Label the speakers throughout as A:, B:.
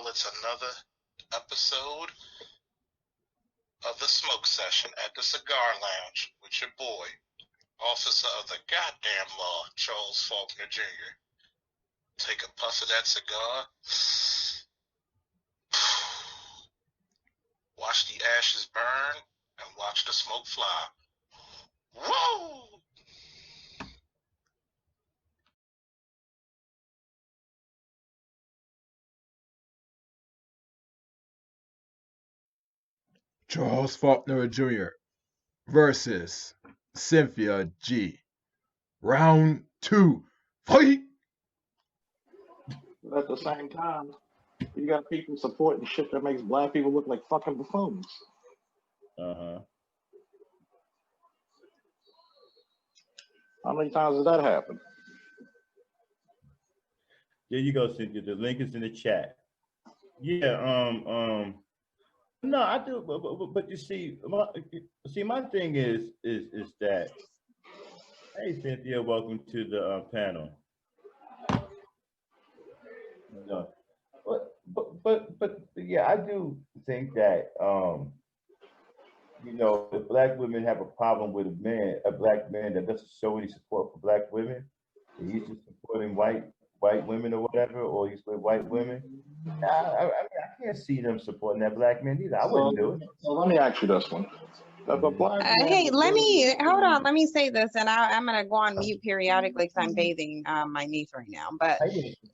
A: people. It's another episode of the smoke session at the Cigar Lounge with your boy, officer of the goddamn law, Charles Faulkner Jr. Take a puff of that cigar. Watch the ashes burn and watch the smoke fly. Whoa!
B: Charles Faulkner Jr. versus Cynthia G. Round 2. Fight!
C: But at the same time, you got people supporting shit that makes black people look like fucking buffoons. How many times has that happened?
D: There you go, Cynthia. The link is in the chat. Yeah, no, I do, but you see, my thing is that, hey, Cynthia, welcome to the panel. No, but yeah, I do think that if black women have a problem with a black man that doesn't show any support for black women, and he's just supporting white women or whatever, or he's with white women. I can't see them supporting that black man either. I wouldn't do it.
C: So let me ask you this one.
E: Hey, hold on. Let me say this, and I'm going to go on mute periodically because I'm bathing my niece right now. But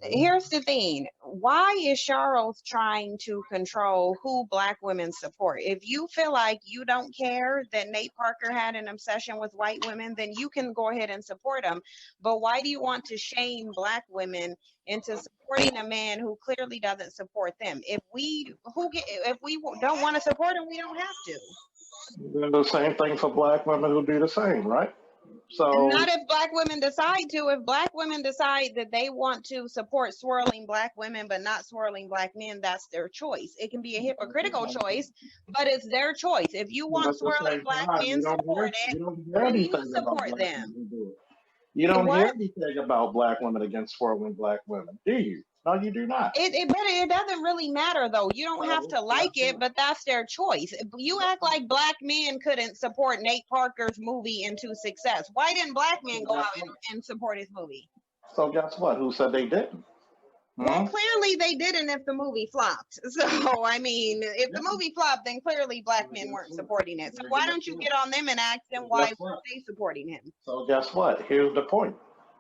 E: here's the thing. Why is Charles trying to control who black women support? If you feel like you don't care that Nate Parker had an obsession with white women, then you can go ahead and support him. But why do you want to shame black women into supporting a man who clearly doesn't support them? If we don't want to support him, we don't have to.
C: The same thing for black women who do the same, right? So
E: not if black women decide to. If black women decide that they want to support swirling black women but not swirling black men, that's their choice. It can be a hypocritical choice, but it's their choice. If you want swirling black men supported, then you support them.
C: You don't hear anything about black women against swirling black women, do you? No, you do not.
E: But it doesn't really matter, though. You don't have to like it, but that's their choice. You act like black men couldn't support Nate Parker's movie into success. Why didn't black men go out and support his movie?
C: So guess what? Who said they didn't?
E: Well, clearly they didn't if the movie flopped. So, I mean, if the movie flopped, then clearly black men weren't supporting it. So why don't you get on them and ask them why weren't they supporting him?
C: So guess what? Here's the point.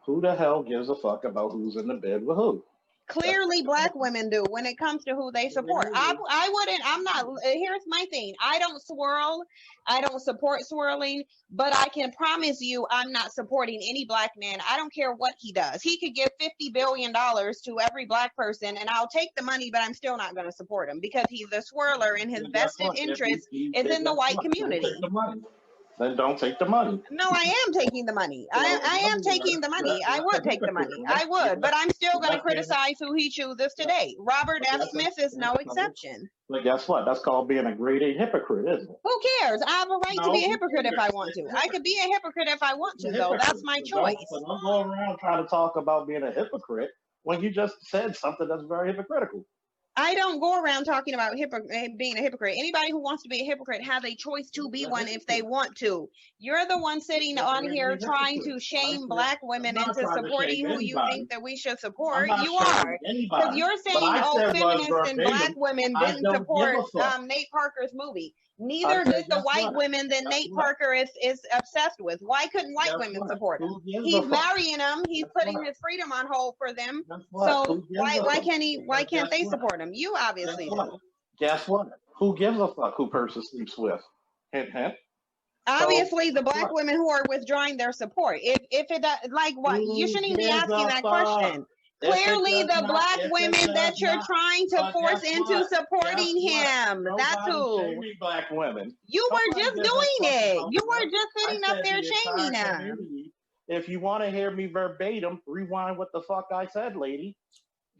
C: Who the hell gives a fuck about who's in the bed with who?
E: Clearly black women do when it comes to who they support. Here's my thing. I don't swirl. I don't support swirling, but I can promise you I'm not supporting any black man. I don't care what he does. He could give $50 billion to every black person and I'll take the money, but I'm still not going to support him because he's a swirler and his vested interest is in the white community.
C: Then don't take the money.
E: No, I am taking the money. I am taking the money. I would take the money. I would, but I'm still going to criticize who he chooses today. Robert F. Smith is no exception.
C: But guess what? That's called being a grade A hypocrite, isn't it?
E: Who cares? I have a right to be a hypocrite if I want to. I could be a hypocrite if I want to, though. That's my choice.
C: But don't go around trying to talk about being a hypocrite when you just said something that's very hypocritical.
E: I don't go around talking about being a hypocrite. Anybody who wants to be a hypocrite has a choice to be one if they want to. You're the one sitting on here trying to shame black women into supporting who you think that we should support. You are. Because you're saying, feminists and black women didn't support Nate Parker's movie. Neither did the white women that Nate Parker is obsessed with. Why couldn't white women support him? He's marrying them. He's putting his freedom on hold for them. So why can't they support him? You obviously do.
C: Guess what? Who gives a fuck who person sleeps with? Hint, hint.
E: Obviously, the black women who are withdrawing their support. If it like what you shouldn't even be asking that question. Clearly, the black women that you're trying to force into supporting him. That's who.
C: Black women.
E: You were just doing it. You were just sitting up there shaming them.
C: If you want to hear me verbatim, rewind what the fuck I said, lady.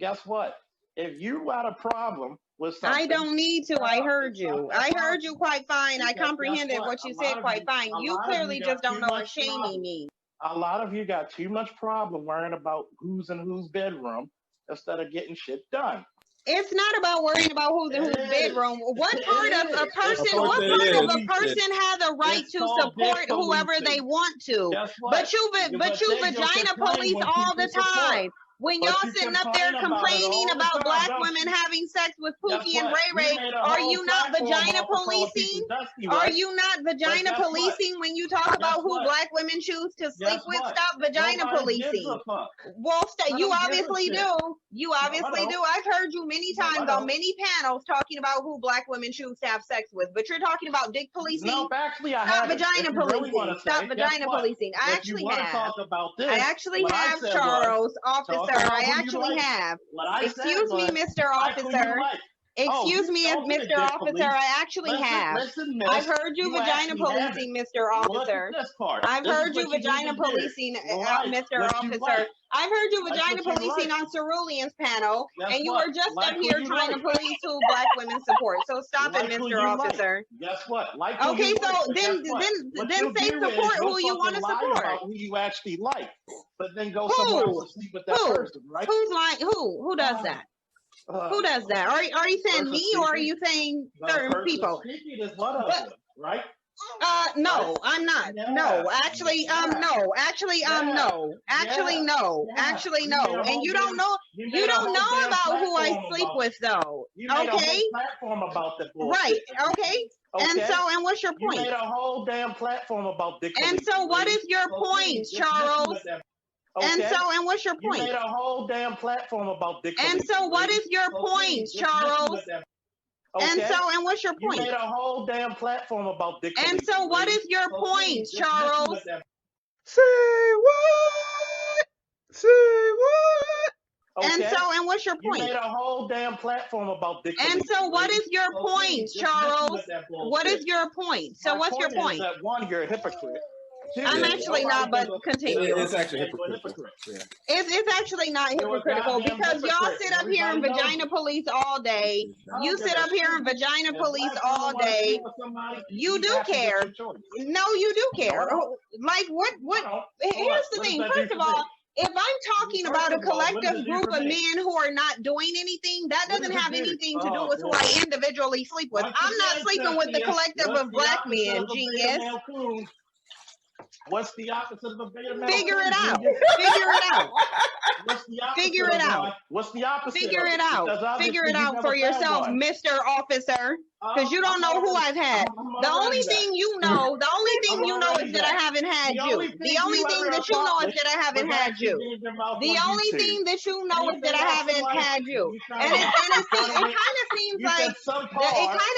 C: Guess what? If you got a problem with something,
E: I don't need to. I heard you. I heard you quite fine. I comprehended what you said quite fine. You clearly just don't know what shaming means.
C: A lot of you got too much problem worrying about who's in whose bedroom instead of getting shit done.
E: It's not about worrying about who's in whose bedroom. What part of a person?
F: course
E: What
F: it
E: part
F: is.
E: of a person has a right
C: It's
E: to
C: called
E: support
C: dick
E: whoever they
C: policing.
E: want to?
C: Guess what?
E: But you
C: But then you'll
E: vagina
C: complain
E: police
C: when
E: all the
C: people support.
E: time. When
C: But
E: y'all
C: you
E: sitting up there
C: complain about it
E: complaining
C: all the
E: about
C: time,
E: black
C: don't
E: women
C: you?
E: having sex with
C: Guess
E: Pookie and
C: what?
E: Ray
C: You
E: Ray,
C: made a
E: are
C: whole
E: you not
C: platform
E: vagina
C: off of calling
E: policing?
C: people dusty,
E: Are
C: right?
E: you not vagina
C: guess what?
E: policing when you talk
C: Guess
E: about who
C: what?
E: black women choose to sleep
C: Guess
E: with?
C: what?
E: Stop vagina
C: Nobody gives
E: policing.
C: a fuck.
E: Well,
C: I
E: you
C: don't give a
E: obviously
C: shit.
E: do. You obviously
C: don't.
E: do. I've heard you many
C: No, I
E: times on
C: don't.
E: many panels talking about who black women choose to have sex with, but you're talking about dick policing.
C: No, actually, I
E: Stop
C: haven't.
E: vagina
C: If you really
E: policing.
C: wanna
E: Stop
C: say, guess
E: vagina
C: what?
E: policing. I
C: If
E: actually
C: you want to
E: have.
C: talk about this,
E: I actually
C: what I
E: have,
C: said
E: Charles,
C: talk
E: officer.
C: about
E: I
C: who you
E: actually
C: like.
E: have.
C: What I said
E: Excuse me,
C: was,
E: Mr.
C: like who you
E: Officer.
C: like.
E: Excuse me,
C: don't be a
E: Mr.
C: dick
E: Officer.
C: police.
E: I actually have.
C: Listen, miss.
E: I've heard you vagina
C: actually haven't.
E: policing, Mr.
C: Look
E: Officer.
C: at this part.
E: I've
C: This is
E: heard you
C: what need
E: vagina
C: to do.
E: policing,
C: Like
E: Mr.
C: what you
E: Officer.
C: like.
E: I've heard you
C: Like
E: vagina
C: what you
E: policing
C: like.
E: on Cerulean's panel,
C: Guess
E: and you
C: what?
E: were just
C: Like
E: up
C: who
E: here
C: you
E: trying to
C: like.
E: police who black women support. So stop
C: Like
E: it,
C: who
E: Mr.
C: you like.
E: Officer.
C: Guess what? Like who
E: Okay,
C: you
E: so
C: like. But
E: then
C: guess what? What
E: then
C: you'll
E: say
C: do is
E: support
C: you'll
E: who you want to
C: fucking lie
E: support.
C: about who you actually like, but then go somewhere else
E: Who?
C: to sleep with that
E: Who?
C: person, right?
E: Who's like who does that? Who does that? Are you saying
C: Person
E: me or are
C: speaking.
E: you saying
C: The
E: certain
C: person
E: people?
C: speaking is one of
E: But-
C: them, right?
E: No, I'm not.
C: Yeah.
E: No, actually, no. Actually,
C: Yeah.
E: no. Actually,
C: Yeah.
E: no.
C: Yeah.
E: Actually,
C: You
E: no.
C: made a
E: And
C: whole
E: you don't
C: damn-
E: know.
C: You
E: You
C: made a
E: don't
C: whole
E: know
C: damn
E: about who I
C: platform
E: sleep
C: about
E: with, though.
C: You made a
E: Okay.
C: whole platform about that bullshit.
E: Right. Okay. And
C: Okay?
E: so, and what's your
C: You
E: point?
C: made a whole damn platform about dick
E: And
C: policing,
E: so, what
C: lady.
E: is your
C: So
E: point,
C: please, just listen
E: Charles?
C: to them.
E: And
C: Okay?
E: so, and what's your
C: You made
E: point?
C: a whole damn platform about dick
E: And
C: policing,
E: so, what
C: lady.
E: is your
C: So
E: point,
C: please, just listen to
E: Charles?
C: them.
E: And
C: Okay?
E: so, and what's your
C: You
E: point?
C: made a whole damn platform about dick
E: And
C: policing,
E: so, what
C: lady.
E: is your
C: So
E: point,
C: please, just listen to
E: Charles?
C: them.
B: Say what? Say what?
E: And
C: Okay?
E: so, and what's your
C: You
E: point?
C: made a whole damn platform about dick
E: And
C: policing,
E: so, what
C: lady.
E: is your
C: So
E: point,
C: please, just listen to
E: Charles?
C: that
E: What is
C: bullshit.
E: your point? So,
C: My
E: what's your
C: Is
E: point?
C: that one, you're a hypocrite. Two,
E: I'm
F: Yeah.
E: actually not, but continue.
F: It's actually
C: You're a
F: hypocritical.
C: hypocrite.
F: Yeah.
E: It's actually not
C: You're a
E: hypocritical
C: goddamn
E: because y'all
C: hypocrite,
E: sit up here and
C: everybody knows
E: vagina
C: it.
E: police all day.
C: I
E: You
C: don't give
E: sit
C: a
E: up here
C: shit.
E: and vagina
C: If
E: police
C: black
E: all
C: women wanna
E: day.
C: sleep with somebody,
E: You do
C: that's
E: care.
C: your choice.
E: No, you do care.
C: No, I don't.
E: Like what?
C: I don't.
E: Here's the
C: What does
E: thing.
C: that do
E: First of
C: for me?
E: all, if I'm talking
C: First
E: about a
C: of all, what does
E: collective
C: it do
E: group
C: for
E: of
C: me?
E: men who are not doing anything, that
C: What
E: doesn't
C: does it
E: have
C: do?
E: anything to do
C: Oh,
E: with who
C: boy.
E: I individually sleep with.
C: Once
E: I'm not
C: again,
E: sleeping with the
C: Cynthia,
E: collective
C: what's
E: of
C: the
E: black
C: opposite
E: men,
C: of a beta
E: genius.
C: male coon? What's the opposite of a beta male
E: Figure
C: coon,
E: it out.
C: genius?
E: Figure it out.
C: What's the opposite
E: Figure
C: of
E: it out.
C: one? What's the opposite
E: Figure
C: of
E: it out.
C: Because
E: Figure
C: obviously
E: it
C: you
E: out
C: never
E: for
C: found
E: yourself,
C: one.
E: Mr. Officer. Because you don't know who I've had. The only thing you know, the only thing you know is that I haven't had you. The only thing that you know is that I haven't had you. The only thing that you know is that I haven't had you. And it kind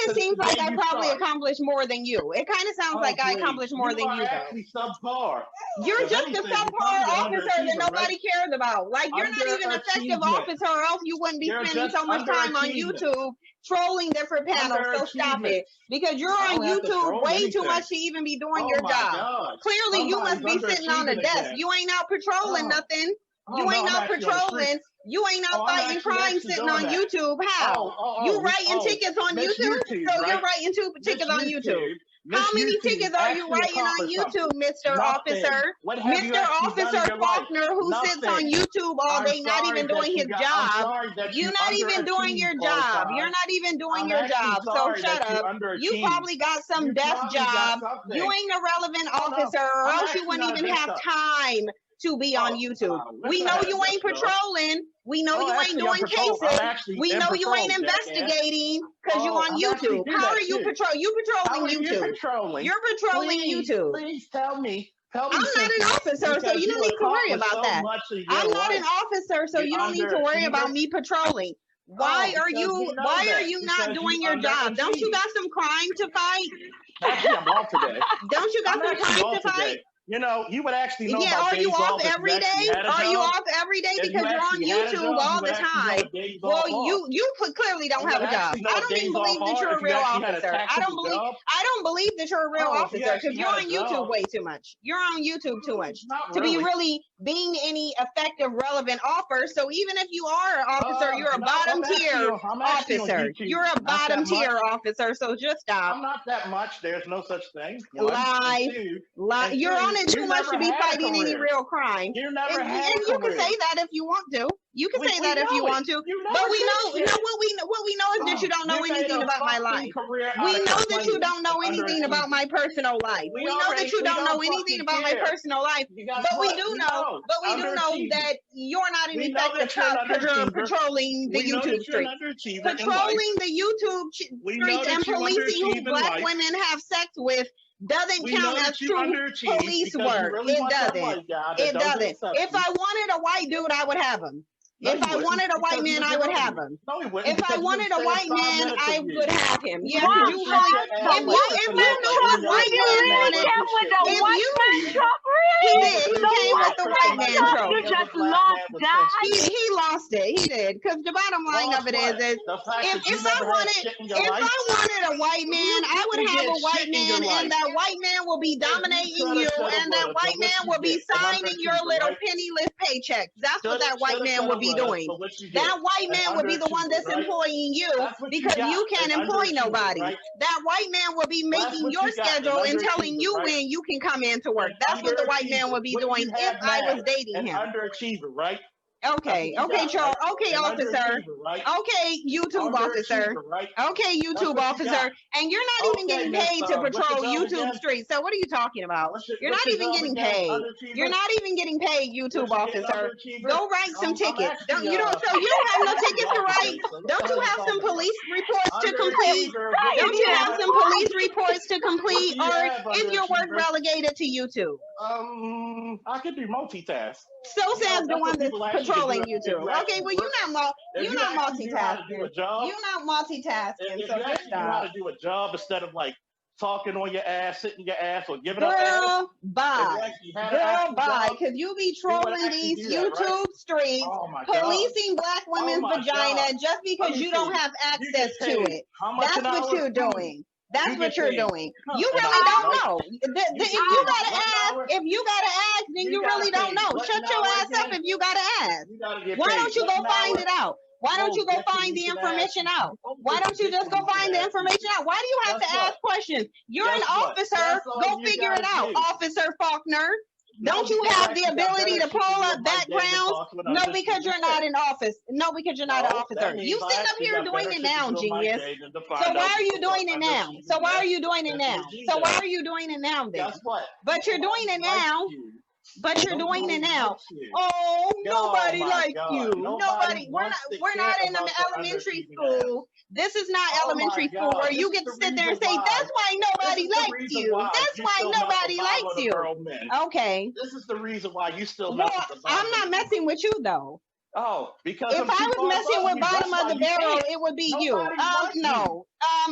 E: of seems like I probably accomplished more than you. It kind of sounds like I accomplished more than you, though.
C: Actually subpar.
E: You're
C: If
E: just a
C: anything, you're
E: subpar
C: probably
E: officer that
C: underachieving,
E: nobody cares about. Like, you're not even an effective
C: Underachievement.
E: officer, or else you wouldn't be
C: You're
E: spending
C: just
E: so much time on
C: underachievement.
E: YouTube trolling different panels. So stop
C: Underachievement.
E: it. Because you're
C: I
E: on
C: don't have to
E: YouTube
C: troll
E: way too
C: anything.
E: much to even be doing
C: Oh
E: your
C: my
E: job.
C: God.
E: Clearly, you must be
C: Somebody's
E: sitting on a
C: underachieving
E: desk.
C: again.
E: You ain't out patrolling
C: Oh.
E: nothing.
C: Oh,
E: You
C: no,
E: ain't
C: I'm
E: out
C: actually on the
E: patrolling.
C: street.
E: You ain't out
C: Oh, I'm
E: fighting
C: actually
E: crime sitting
C: doing
E: on
C: that.
E: YouTube. How? You writing tickets on
C: Miss
E: YouTube? So
C: right?
E: you're writing tickets on YouTube. How many tickets are you writing on YouTube, Mr. Officer? Mr. Officer Faulkner, who sits on YouTube all day, not even doing his job. You're not even doing your job. You're not even doing your job. So shut up. You probably got some desk job. You ain't a relevant officer, or else you wouldn't even have time to be on YouTube. We know you ain't patrolling. We know you ain't doing cases. We know you ain't investigating because you on YouTube. How are you patrolling? You patrolling YouTube. You're patrolling YouTube.
C: Please tell me.
E: I'm not an officer, so you don't need to worry about that. I'm not an officer, so you don't need to worry about me patrolling. Why are you not doing your job? Don't you got some crime to fight?
C: Actually, I'm off today.
E: Don't you got some crime to fight?
C: You know, you would actually know
E: Yeah,
C: about
E: are you
C: days
E: off
C: if
E: every
C: you actually
E: day?
C: had a
E: Are you
C: job.
E: off every day
C: If
E: because
C: you
E: you're on
C: actually had a
E: YouTube
C: job,
E: all
C: you
E: the
C: would actually know
E: time?
C: what days
E: Well,
C: off are.
E: you clearly don't
C: You
E: have a
C: would
E: job.
C: actually know
E: I
C: what
E: don't
C: days
E: even believe
C: off
E: that
C: are
E: you're a
C: if you
E: real
C: actually had a
E: officer. I
C: tactical
E: don't
C: job.
E: believe that you're a real
C: Oh, if you
E: officer because
C: actually
E: you're
C: had a
E: on YouTube
C: job.
E: way too much. You're on YouTube too much
C: Not
E: to be
C: really.
E: really being any effective, relevant officer. So even if you are an officer, you're a
C: No,
E: bottom
C: I'm actually
E: tier
C: on- I'm actually on
E: officer.
C: YouTube.
E: You're a
C: Not
E: bottom
C: that much.
E: tier officer. So just stop.
C: I'm not that much. There's no such thing. One.
E: Lies.
C: And two,
E: Lie.
C: and
E: You're
C: two,
E: on it too
C: you
E: much
C: never
E: to be
C: had a
E: fighting any
C: career.
E: real crime.
C: You never had a
E: And you can
C: career.
E: say that if you want to. You can
C: We
E: say that if you
C: know it.
E: want to.
C: You
E: But
C: never
E: we
C: did
E: know
C: shit.
E: what we know is that you don't know anything about my life. We know that you don't know anything about my personal life. We know that you don't know anything about my personal life. But we do know that you're not an effective cop because you're patrolling the YouTube streets. Patrolling the YouTube streets and policing who black women have sex with doesn't count as true police work. It doesn't. It doesn't. If I wanted a white dude, I would have him. If I wanted a white man, I would have him. If I wanted a white man, I would have him. Yeah, because you really, if you knew what white man wanted, he did. He came with the white man trope.
F: You just lost that.
E: He lost it. He did. Because the bottom line of it is if I wanted a white man, I would have a white man, and that white man will be dominating you, and that white man will be signing your little penniless paychecks. That's what that white man will be doing. That white man will be the one that's employing you because you can't employ nobody. That white man will be making your schedule and telling you when you can come in to work. That's what the white man would be doing if I was dating him.
C: Underachiever, right?
E: Okay, Charles. Okay, officer. Okay, YouTube officer. Okay, YouTube officer. And you're not even getting paid to patrol YouTube streets. So what are you talking about? You're not even getting paid. You're not even getting paid, YouTube officer. Go write some tickets. So you don't have no tickets to write? Don't you have some police reports to complete? Don't you have some police reports to complete? Or is your work relegated to YouTube?
C: I could do multitask.
E: So says the one that's patrolling YouTube. Okay, well you're not multitasking. You're not multitasking.
C: If
E: So
C: you
E: good
C: actually know how
E: job.
C: to do a job instead of like talking on your ass, sitting your ass, or giving up
E: Girl, bye.
C: ass.
E: Girl, bye. Because you be trolling these YouTube streets,
C: Oh my God.
E: policing black women's
C: my
E: vagina
C: God.
E: just because
C: Let me
E: you don't
C: see.
E: have
C: You get
E: access to
C: paid.
E: it.
C: How much
E: That's
C: an
E: what
C: hour?
E: you're doing. That's
C: You
E: what
C: get
E: you're
C: paid.
E: doing. You
C: An
E: really
C: hour,
E: don't
C: right?
E: know. If you gotta ask, then you really don't know. Shut your ass up if you gotta ask.
C: You gotta get
E: Why
C: paid.
E: don't you go
C: What
E: find
C: hour?
E: it out? Why don't you go
C: Guess what
E: find the
C: you should
E: information
C: ask?
E: out? Why don't you just go find the information out? Why do you have to
C: Guess what?
E: ask questions? You're an
C: Guess what?
E: officer.
C: That's all
E: Go
C: you
E: figure it
C: gotta
E: out,
C: do.
E: Officer Faulkner. Don't
C: No,
E: you
C: because
E: have the
C: I got
E: ability
C: better
E: to
C: shit
E: pull
C: do
E: up
C: with my day than
E: backgrounds?
C: talk with
E: No,
C: others.
E: because you're not in office. No, because you're not an
C: No,
E: officer.
C: that means
E: You
C: I
E: sitting up
C: actually
E: here
C: got
E: doing
C: better
E: it
C: shit
E: now,
C: to do with my
E: genius.
C: day than to
E: So
C: find
E: why
C: out
E: are you
C: what
E: doing it
C: underachiever
E: now? So why
C: is.
E: are you doing it
C: That's
E: now?
C: what G
E: So why
C: does.
E: are you doing it now then?
C: Guess what?
E: But you're doing it
C: Nobody
E: now.
C: likes you.
E: But you're doing it
C: Nobody
E: now.
C: likes you.
E: Oh, nobody
C: my
E: likes
C: God.
E: you.
C: Nobody
E: We're
C: wants to
E: not
C: care
E: in the
C: about the
E: elementary
C: underachieving
E: school. This is not
C: Oh my
E: elementary school
C: God.
E: where
C: This
E: you
C: is
E: get
C: the
E: to sit there and
C: reason
E: say,
C: why-
E: that's why nobody
C: This is the
E: likes
C: reason
E: you.
C: why
E: That's
C: you
E: why
C: still mess
E: nobody
C: with Bob
E: likes
C: the
E: you.
C: Barrel Men.
E: Okay.
C: This is the reason why you still
E: Well,
C: mess with the
E: I'm
C: bottom
E: not
C: of the
E: messing with you though.
C: Oh, because
E: If
C: I'm
E: I
C: too
E: was
C: far
E: messing
C: above
E: with
C: you.
E: bottom
C: That's
E: of the
C: why you
E: barrel,
C: can't.
E: it would be you.
C: Nobody wants
E: No.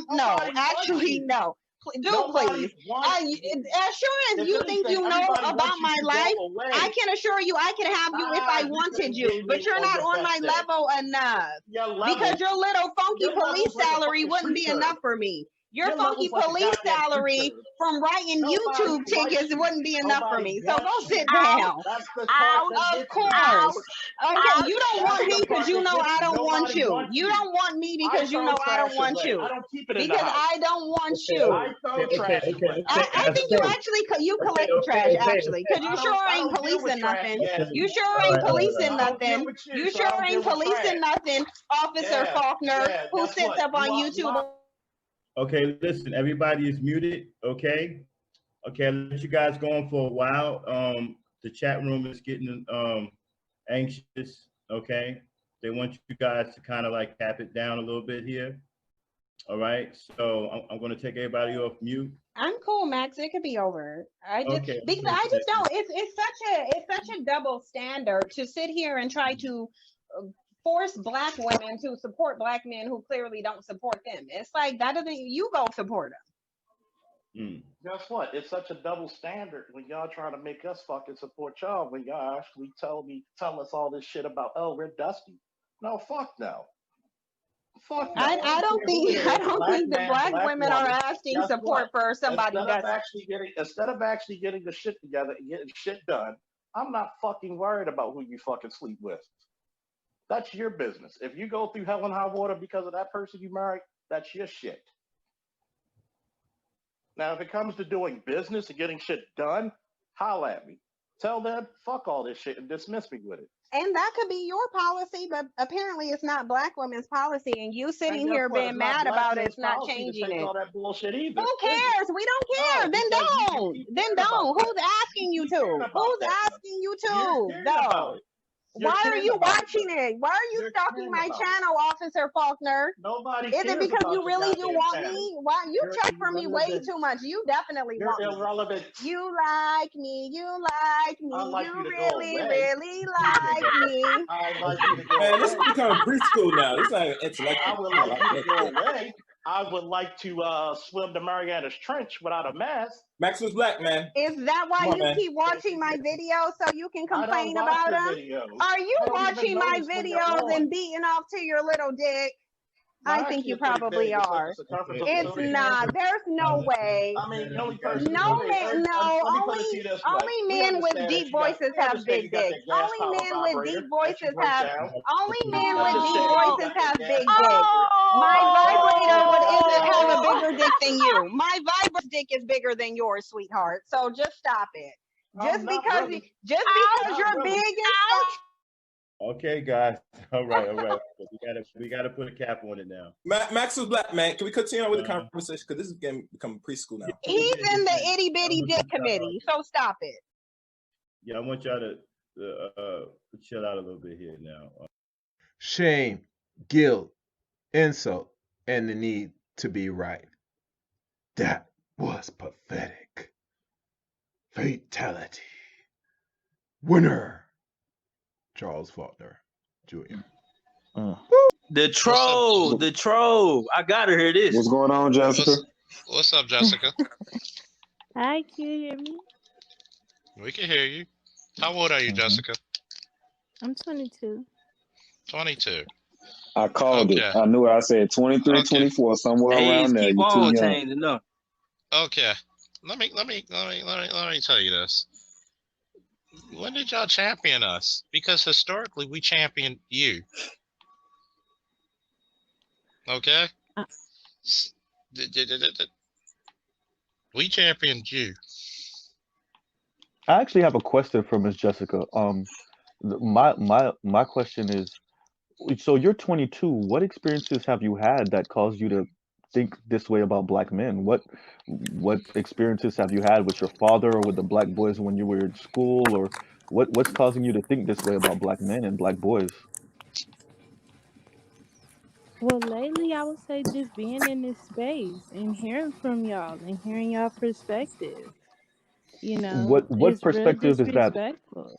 E: No.
C: Nobody wants
E: Actually,
C: you.
E: no. Do
C: Nobody
E: please.
C: wants you.
E: As sure as
C: If
E: you think
C: anything,
E: you know
C: everybody
E: about
C: wants you
E: my
C: to
E: life,
C: go away.
E: I can assure you I can have you if I
C: You
E: wanted
C: couldn't
E: you,
C: get
E: but
C: me
E: you're not
C: your
E: on my
C: best day.
E: level enough.
C: Your level,
E: Because your little funky
C: Your
E: police
C: level's like a
E: salary
C: fucking
E: wouldn't be
C: street
E: enough
C: curve.
E: for me. Your
C: Your
E: funky
C: level's like a
E: police
C: goddamn
E: salary
C: street curve.
E: from writing
C: Nobody
E: YouTube
C: likes
E: tickets
C: you.
E: wouldn't be enough for
C: Nobody
E: me. So go
C: wants you.
E: sit down.
C: That's the part
F: Ouch.
C: that
E: Of
C: gets you.
E: course. Okay,
F: Ouch.
E: you don't want me because you know I don't want
C: Nobody
E: you.
C: wants
E: You don't want me because you know I don't want you.
C: I don't keep it in the
E: Because
C: house.
E: I don't want
C: I
E: you.
C: throw trash away.
E: I think you actually collect the trash actually, because you
C: I
E: sure
C: don't
E: ain't
C: deal with
E: policing
C: trash,
E: nothing.
C: Jasmine.
E: You sure
D: All
E: ain't
D: right, all right,
E: policing
D: all
C: I don't deal
E: nothing.
C: with
E: You
C: so I
E: sure
C: don't
E: ain't
C: deal with
E: policing
C: trash.
E: nothing, Officer
C: Yeah,
E: Faulkner,
C: yeah,
E: who
C: guess
E: sits
C: what?
E: up on
C: You are-
E: YouTube.
D: Okay, listen, everybody is muted, okay? Okay, I'll let you guys go on for a while. The chat room is getting anxious, okay? They want you guys to kind of like tap it down a little bit here. All right, so I'm going to take everybody off mute.
E: I'm cool, Max. It could be over.
D: Okay.
E: Because I just don't. It's such a double standard to sit here and try to force black women to support black men who clearly don't support them. It's like that doesn't. You go support them.
C: Guess what? It's such a double standard when y'all trying to make us fucking support y'all when y'all actually tell us all this shit about, oh, we're dusty. No, fuck no. Fuck no.
E: I don't think the black women are asking
C: Guess
E: support for somebody
C: Instead
E: that's
C: of actually getting the shit together and getting shit done, I'm not fucking worried about who you fucking sleep with. That's your business. If you go through hell and high water because of that person you married, that's your shit. Now, if it comes to doing business and getting shit done, holla at me. Tell them, fuck all this shit and dismiss me with it.
E: And that could be your policy, but apparently it's not black women's policy. And you sitting
C: And guess
E: here
C: what?
E: being
C: It's not
E: mad
C: black
E: about
C: men's
E: it's not
C: policy to
E: changing
C: take
E: it.
C: all that bullshit either.
E: Who
C: is it?
E: cares? We don't care.
C: No,
E: Then
C: because you
E: don't.
C: keep
E: Then
C: caring about
E: don't.
C: that.
E: Who's asking you
C: keep caring
E: to?
C: about
E: Who's
C: that.
E: asking you
C: You're
E: to?
C: caring about
E: No.
C: it. You're
E: Why are
C: caring
E: you
C: about it.
E: watching it? Why are you
C: You're
E: stalking
C: caring
E: my
C: about it.
E: channel, Officer Faulkner?
C: Nobody
E: Is it
C: cares
E: because
C: about
E: you
C: your
E: really do
C: goddamn
E: want
C: channel.
E: me? Why you
C: You're
E: check for me way
C: irrelevant.
E: too much? You definitely
C: You're
E: want me.
C: irrelevant.
E: You like me. You like me.
C: I'd like
E: You
C: you to go
E: really,
C: away.
E: really like me.
C: I'd like you to go
B: Man, this is
C: away.
B: becoming preschool now. This is not intellectual.
C: I would like you to go away. I would like to swim to Mariana's Trench without a mask.
B: Maximus Black, man.
E: Is that why
B: Come on,
E: you
B: man.
E: keep watching my videos so you can
C: I don't
E: complain
C: watch
E: about
C: your
E: them?
C: videos.
E: Are you
C: I don't even
E: watching my
C: notice when you're
E: videos
C: on.
E: and beating off to your little dick? I
C: Mine
E: think you
C: is pretty
E: probably
C: big. It's like
E: are.
C: the circumference of
E: It's
C: the
E: not. There's no way.
C: I mean, the only person.
E: No
C: okay,
E: man, no.
C: let me put it to you this way.
E: Only
C: We
E: men with
C: understand that
E: deep
C: you got-
E: voices
C: we
E: have
C: understand
E: big
C: you got that
E: dicks.
C: gas
E: Only
C: power
E: men with
C: vibrator
E: deep
C: that you
E: voices
C: break
E: have.
C: down.
E: Only
C: We
E: men with
C: understand
E: deep
C: you got
E: voices
C: that
E: have
C: gas
E: big
C: power
E: dicks.
C: vibrator.
E: My vibrator would
C: Oh.
E: have a bigger dick than you. My vibrator's dick is bigger than yours, sweetheart. So just stop it. Just
C: not
E: because
C: really.
E: because you're
C: really.
E: big and strong.
D: Okay, guys. All right. We gotta put a cap on it now.
B: Maximus Black, man. Can we continue on with the conversation? Because this is becoming preschool now.
E: He's in the itty bitty dick committee. So stop it.
D: Yeah, I want y'all to chill out a little bit here now.
F: Shame, guilt, insult, and the need to be right. That was pathetic. Fatality. Winner, Charles Faulkner Jr.
G: The troll. I gotta hear this.
H: What's going on, Jessica?
A: What's up, Jessica?
I: Hi, can you hear me?
A: We can hear you. How old are you, Jessica?
I: I'm 22.
A: 22.
H: I called
A: Okay.
H: it. I knew it. I said 23,
A: Okay.
H: 24, somewhere
G: Age
H: around there.
G: keep
H: You're too
G: on
H: young.
G: changing up.
A: Okay. Let me tell you this. When did y'all champion us? Because historically we championed you. Okay? We championed you.
J: I actually have a question for Miss Jessica. My question is, so you're 22. What experiences have you had that caused you to think this way about black men? What experiences have you had with your father or with the black boys when you were in school, or what's causing you to think this way about black men and black boys?
I: Well, lately, I would say just being in this space and hearing from y'all and hearing y'all perspective. You know,
J: What
I: it's real
J: perspective is that?
I: disrespectful.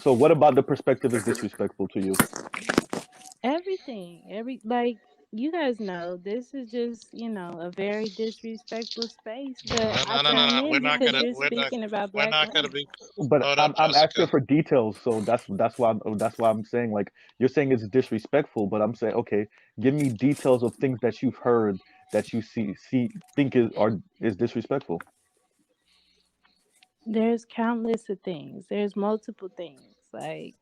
J: So what about the perspective is disrespectful to you?
I: Everything, like you guys know, this is just a very disrespectful space. But I chime
A: No.
I: in because you're speaking about
A: We're
I: black
A: not gonna
I: women.
A: be.
J: But
A: Hold up,
J: I'm
A: Jessica.
J: asking for details, so that's why I'm saying, like, you're saying it's disrespectful, but I'm saying, okay, give me details of things that you've heard that you think is disrespectful.
I: There's countless of things. There's multiple things. Like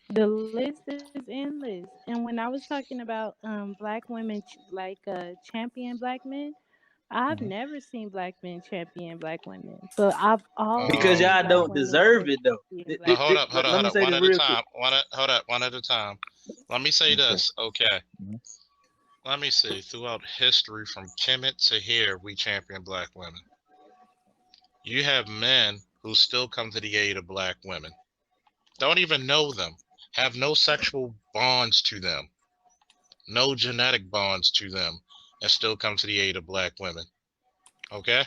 I: the list is endless. And when I was talking about black women champion black men, I've never seen black men champion black women, but I've always
G: Because
I: seen
G: y'all
I: black
G: don't
I: women
G: deserve it though.
I: champion
A: No,
I: black
A: hold up.
G: Let me say
A: One
G: this
A: at a
G: real
A: time.
G: quick.
A: One at a time. Let me say this, okay?
J: Mhm.
A: Let me see. Throughout history, from Kemet to here, we champion black women. You have men who still come to the aid of black women. Don't even know them. Have no sexual bonds to them. No genetic bonds to them. And still come to the aid of black women. Okay?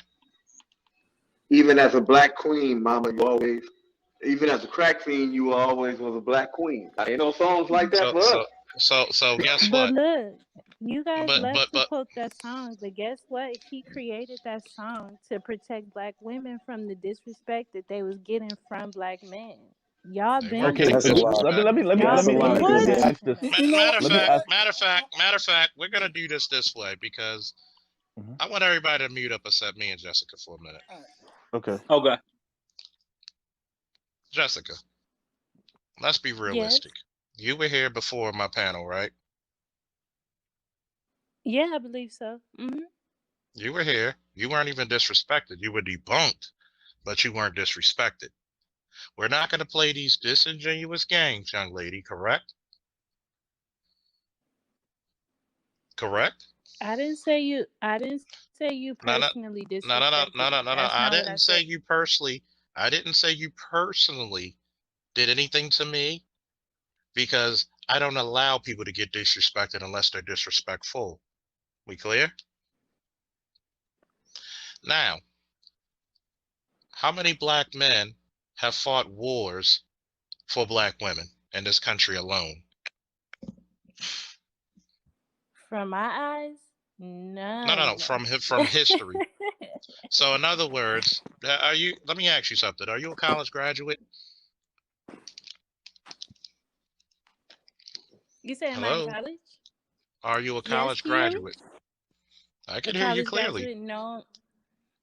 K: Even as a black queen, mama, you always, even as a crack fiend, you always was a black queen. Ain't no songs like that for us.
A: So guess
I: But
A: what?
I: look, you guys left to
A: But
I: quote that song, but guess what? He created that song to protect black women from the disrespect that they was getting from black men. Y'all
A: They
I: been
A: weren't
J: Okay,
A: getting
H: That's a
A: disrespect.
H: lot.
J: let me
I: y'all
H: That's a lot,
I: been
J: let me
H: Kizzy.
J: ask this.
A: Matter of
J: Let me ask.
A: fact, we're gonna do this way because
J: Mhm.
A: I want everybody to mute up except me and Jessica for a minute.
J: Okay.
G: Okay.
A: Jessica, let's be
I: Yes.
A: realistic. You were here before my panel, right?
I: Yeah, I believe so.
A: You were here. You weren't even disrespected. You were debunked, but you weren't disrespected. We're not going to play these disingenuous games, young lady, correct? Correct?
I: I didn't say you. I didn't say you
A: No, no,
I: personally
A: no, no, no,
I: disrespected
A: no, no,
I: me.
A: no, no.
I: That's
A: I
I: not what I
A: didn't say
I: said.
A: you personally. I didn't say you personally did anything to me because I don't allow people to get disrespected unless they're disrespectful. We clear? Now, how many black men have fought wars for black women in this country alone?
I: From my eyes,
A: No.
I: none.
A: From history. So, in other words, are you? Let me ask you something. Are you a college graduate?
I: You said, am I in
A: Hello?
I: college?
A: Are you a
I: Yes,
A: college
I: can you hear me?
A: graduate? I
I: A
A: can hear you
I: college
A: clearly.
I: graduate? No,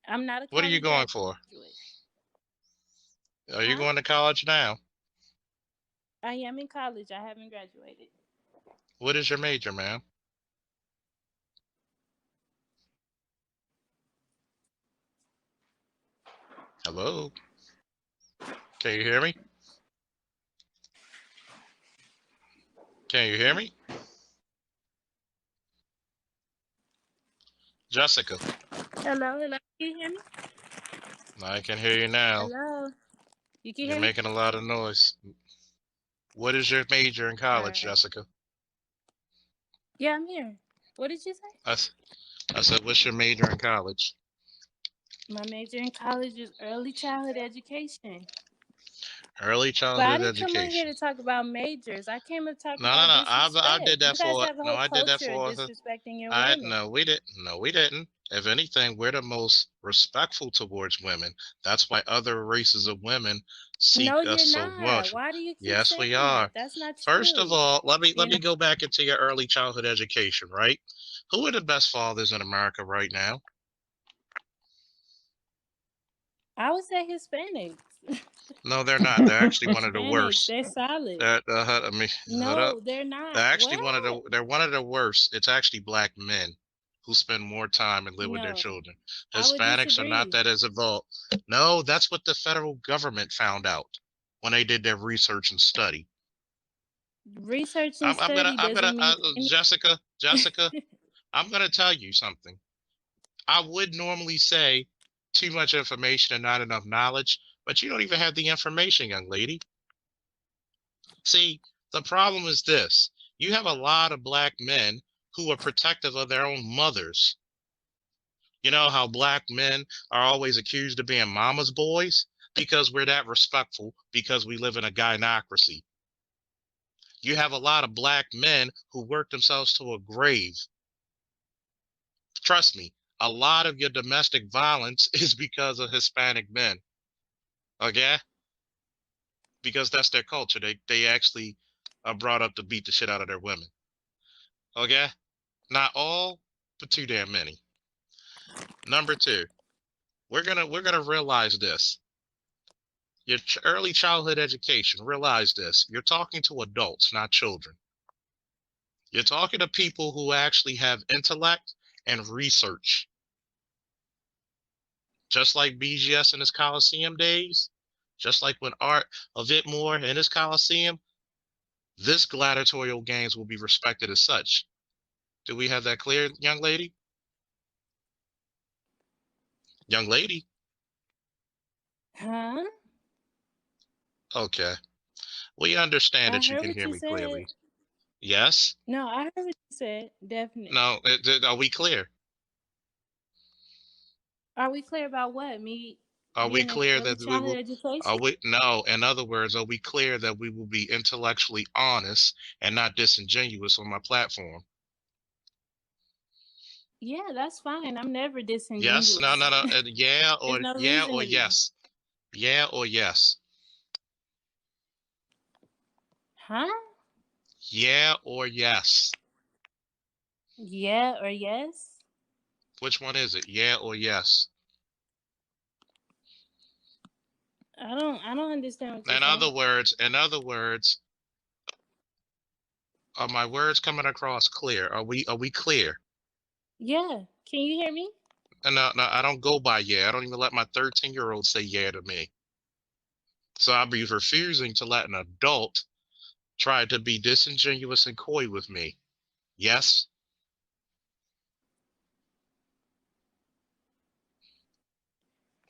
I: I'm not a
A: What are you
I: college
A: going for?
I: graduate.
A: Are you
I: Huh?
A: going to college now?
I: I am in college. I haven't graduated.
A: What is your major, ma'am? Hello? Can you hear me? Can you hear me? Jessica,
I: Hello, hello. Can you hear me?
A: I can hear you now.
I: Hello. You can
A: You're
I: hear me?
A: making a lot of noise. What is your major in
I: All
A: college,
I: right.
A: Jessica?
I: Yeah, I'm here. What did you say?
A: I said, what's your major in college?
I: My major in college is early childhood education.
A: Early
I: But I
A: childhood
I: didn't come on here
A: education.
I: to talk about majors. I came to talk
A: No,
I: about
A: I did
I: disrespect.
A: that
I: You guys
A: for
I: have a
A: no,
I: whole
A: I did that
I: culture of
A: for
I: disrespecting your
A: I
I: women.
A: no, we didn't. No, we didn't. If anything, we're the most respectful towards women. That's why other races of women
I: No,
A: seek us
I: you're
A: so
I: not.
A: much.
I: Why do you keep
A: Yes, we
I: saying that?
A: are.
I: That's not
A: First of
I: true.
A: all, let
I: You know,
A: me go back into your early childhood education, right? Who are the best fathers in America right now?
I: I would say Hispanics.
A: No, they're not. They're actually one of the
I: Hispanics,
A: worst.
I: they're solid.
A: I mean, hold up.
I: No, they're
A: They're
I: not.
A: actually
I: What?
A: they're one of the worst. It's actually black men who spend more time and live with their
I: No,
A: children.
I: I would
A: Hispanics are not
I: disagree.
A: that as involved. No, that's what the federal government found out when they did their research and study.
I: Research and study doesn't mean
A: Jessica, I'm gonna tell you something. I would normally say too much information and not enough knowledge, but you don't even have the information, young lady. See, the problem is this. You have a lot of black men who are protective of their own mothers. You know how black men are always accused of being mama's boys? Because we're that respectful, because we live in a gynocracy. You have a lot of black men who work themselves to a grave. Trust me, a lot of your domestic violence is because of Hispanic men. Okay? Because that's their culture. They actually are brought up to beat the shit out of their women. Okay? Not all, but too damn many. Number two, we're gonna realize this. Your early childhood education, realize this. You're talking to adults, not children. You're talking to people who actually have intellect and research. Just like BGS in his Coliseum days, just like when Art Whitmore in his Coliseum, this gladiatorial games will be respected as such. Do we have that clear, young lady? Young lady?
I: Huh?
A: Okay. We understand
I: I
A: that you
I: heard
A: can
I: what
A: hear
I: you
A: me
I: said.
A: clearly. Yes?
I: No, I heard what you said. Definitely.
A: No, are we clear?
I: Are we clear about what? Me
A: Are we
I: being in
A: clear
I: early
A: that we
I: childhood
A: will, are
I: education?
A: we, no, in other words, are we clear that we will be intellectually honest and not disingenuous on my platform?
I: Yeah, that's fine. I'm never
A: Yes, no,
I: disingenuous.
A: no, no,
I: There's no
A: yeah
I: reason
A: or
I: to be.
A: yes. Yeah or yes.
I: Huh?
A: Yeah or yes.
I: Yeah or yes?
A: Which one is it? Yeah or yes?
I: I don't understand what you're
A: In
I: saying.
A: other words, are my words coming across clear? Are we clear?
I: Yeah. Can you hear me?
A: And no, I don't go by yeah. I don't even let my 13-year-old say yeah to me. So I'll be refusing to let an adult try to be disingenuous and coy with me. Yes?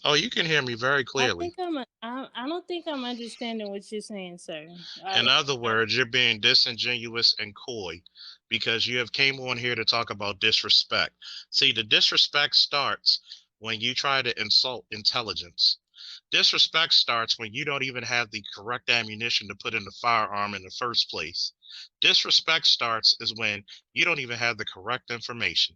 A: Oh, you can hear me very
I: I
A: clearly.
I: think I don't think I'm understanding what you're saying, sir.
A: In other words, you're being disingenuous and coy because you have came on here to talk about disrespect. See, the disrespect starts when you try to insult intelligence. Disrespect starts when you don't even have the correct ammunition to put in the firearm in the first place. Disrespect starts is when you don't even have the correct information.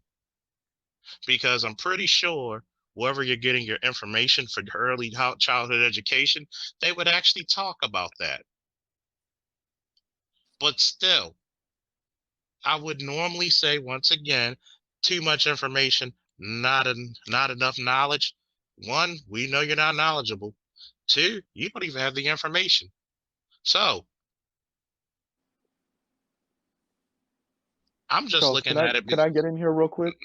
A: Because I'm pretty sure wherever you're getting your information for early childhood education, they would actually talk about that. But still, I would normally say once again, too much information, not enough knowledge. One, we know you're not knowledgeable. Two, you don't even have the information. So I'm just
J: Charles,
A: looking at it.
J: can I get in here real quick?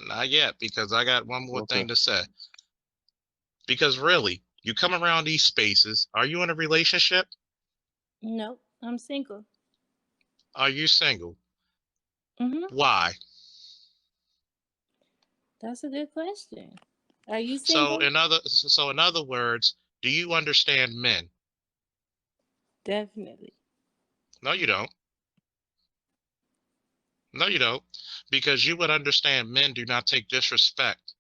A: Not yet, because I got one more
J: Okay.
A: thing to say. Because really, you come around these spaces. Are you in a relationship?
I: No, I'm single.
A: Are you single?
I: Hmm.
A: Why?
I: That's a good question. Are you
A: So
I: single?
A: in other words, do you understand men?
I: Definitely.
A: No, you don't. No, you don't. Because you would understand men do not take disrespect.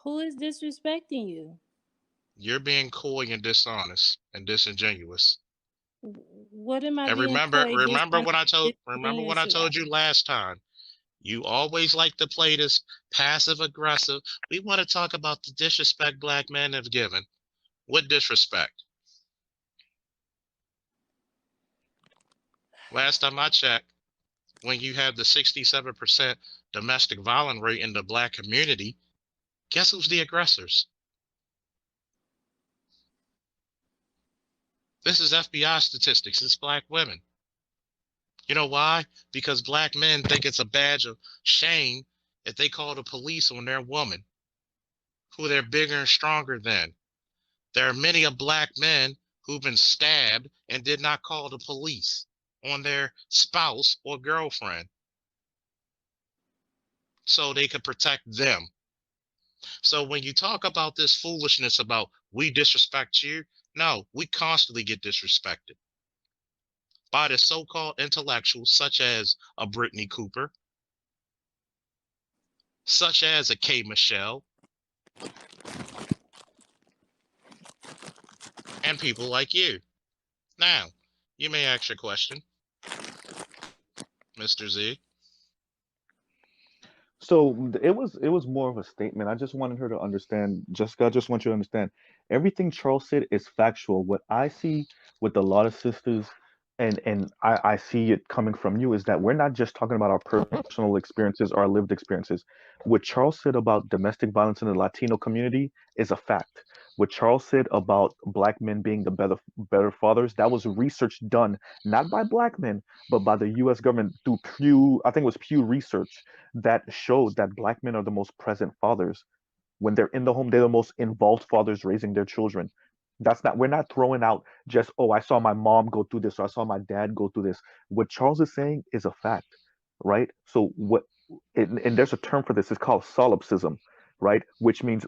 I: Who is disrespecting you?
A: You're being coy and dishonest and disingenuous.
I: What am I
A: And
I: being
A: remember,
I: coy, dishonest,
A: remember what
I: disingenuous
A: I told
I: about?
A: you last time. You always like to play this passive aggressive. We want to talk about the disrespect black men have given. What disrespect? Last time I checked, when you have the 67% domestic violence rate in the black community, guess who's the aggressors? This is FBI statistics. It's black women. You know why? Because black men think it's a badge of shame if they call the police on their woman, who they're bigger and stronger than. There are many of black men who've been stabbed and did not call the police on their spouse or girlfriend so they could protect them. So when you talk about this foolishness about we disrespect you, no, we constantly get disrespected by the so-called intellectuals such as a Brittany Cooper, such as a K. Michelle, and people like you. Now, you may ask your question, Mr. Z.
J: So it was more of a statement. I just wanted her to understand. Jessica, I just want you to understand. Everything Charles said is factual. What I see with a lot of sisters, and I see it coming from you, is that we're not just talking about our personal experiences, our lived experiences. What Charles said about domestic violence in the Latino community is a fact. What Charles said about black men being the better fathers, that was research done not by black men, but by the U.S. government through Pew. I think it was Pew Research that showed that black men are the most present fathers. When they're in the home, they're the most involved fathers raising their children. That's not, we're not throwing out just, oh, I saw my mom go through this or I saw my dad go through this. What Charles is saying is a fact, right? So and there's a term for this, it's called solipsism, right? Which means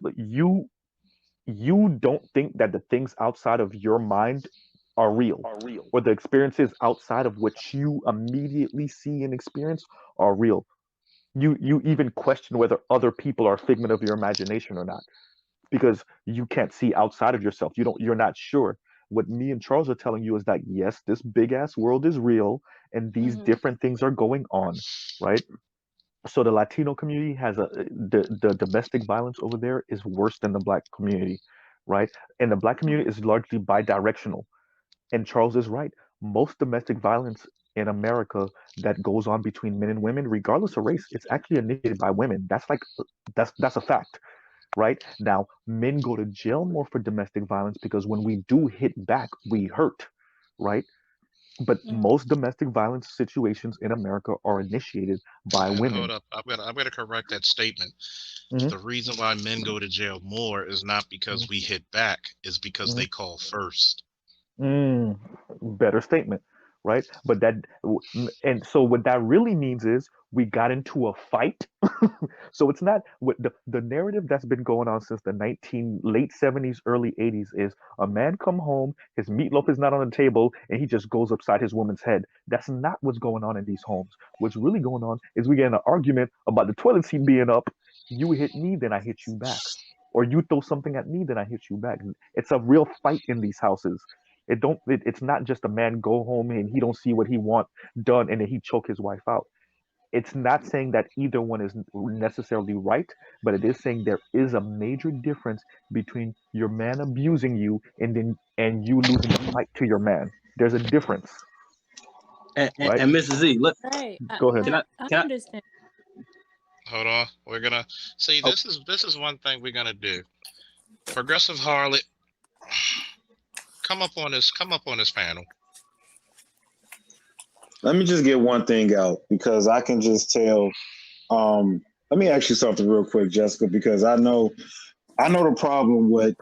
J: you don't think that the things outside of your mind are real, or the experiences outside of what you immediately see and experience are real. You even question whether other people are a figment of your imagination or not, because you can't see outside of yourself. You're not sure. What me and Charles are telling you is that yes, this big ass world is real and these
I: Hmm.
J: different things are going on, right? So the Latino community has the domestic violence over there is worse than the black community, right? And the black community is largely bidirectional. And Charles is right. Most domestic violence in America that goes on between men and women, regardless of race, it's actually initiated by women. That's a fact, right? Now, men go to jail more for domestic violence because when we do hit back, we hurt, right? But most domestic violence situations in America are initiated by
A: And
J: women.
A: hold up, I'm gonna correct that statement.
J: Mhm.
A: The reason why men go to jail more is not because we hit back, is because they call first.
J: Better statement, right? But and so what that really means is we got into a fight. So it's not what the narrative that's been going on since the late 70s, early 80s is a man come home, his meatloaf is not on the table, and he just goes upside his woman's head. That's not what's going on in these homes. What's really going on is we get in an argument about the toilet seat being up. You hit me, then I hit you back. Or you throw something at me, then I hit you back. It's a real fight in these houses. It's not just a man go home and he don't see what he want done and then he choke his wife out. It's not saying that either one is necessarily right, but it is saying there is a major difference between your man abusing you and you losing the fight to your man. There's a difference.
G: And
J: Right?
G: Mrs. Z, look,
I: Right.
J: Go ahead.
G: can I
I: I
G: can I
I: understand.
A: Hold on, we're gonna see.
J: Oh.
A: This is one thing we're gonna do. Progressive Harlot, come up on this panel.
H: Let me just get one thing out because I can just tell. Let me ask you something real quick, Jessica, because I know the problem with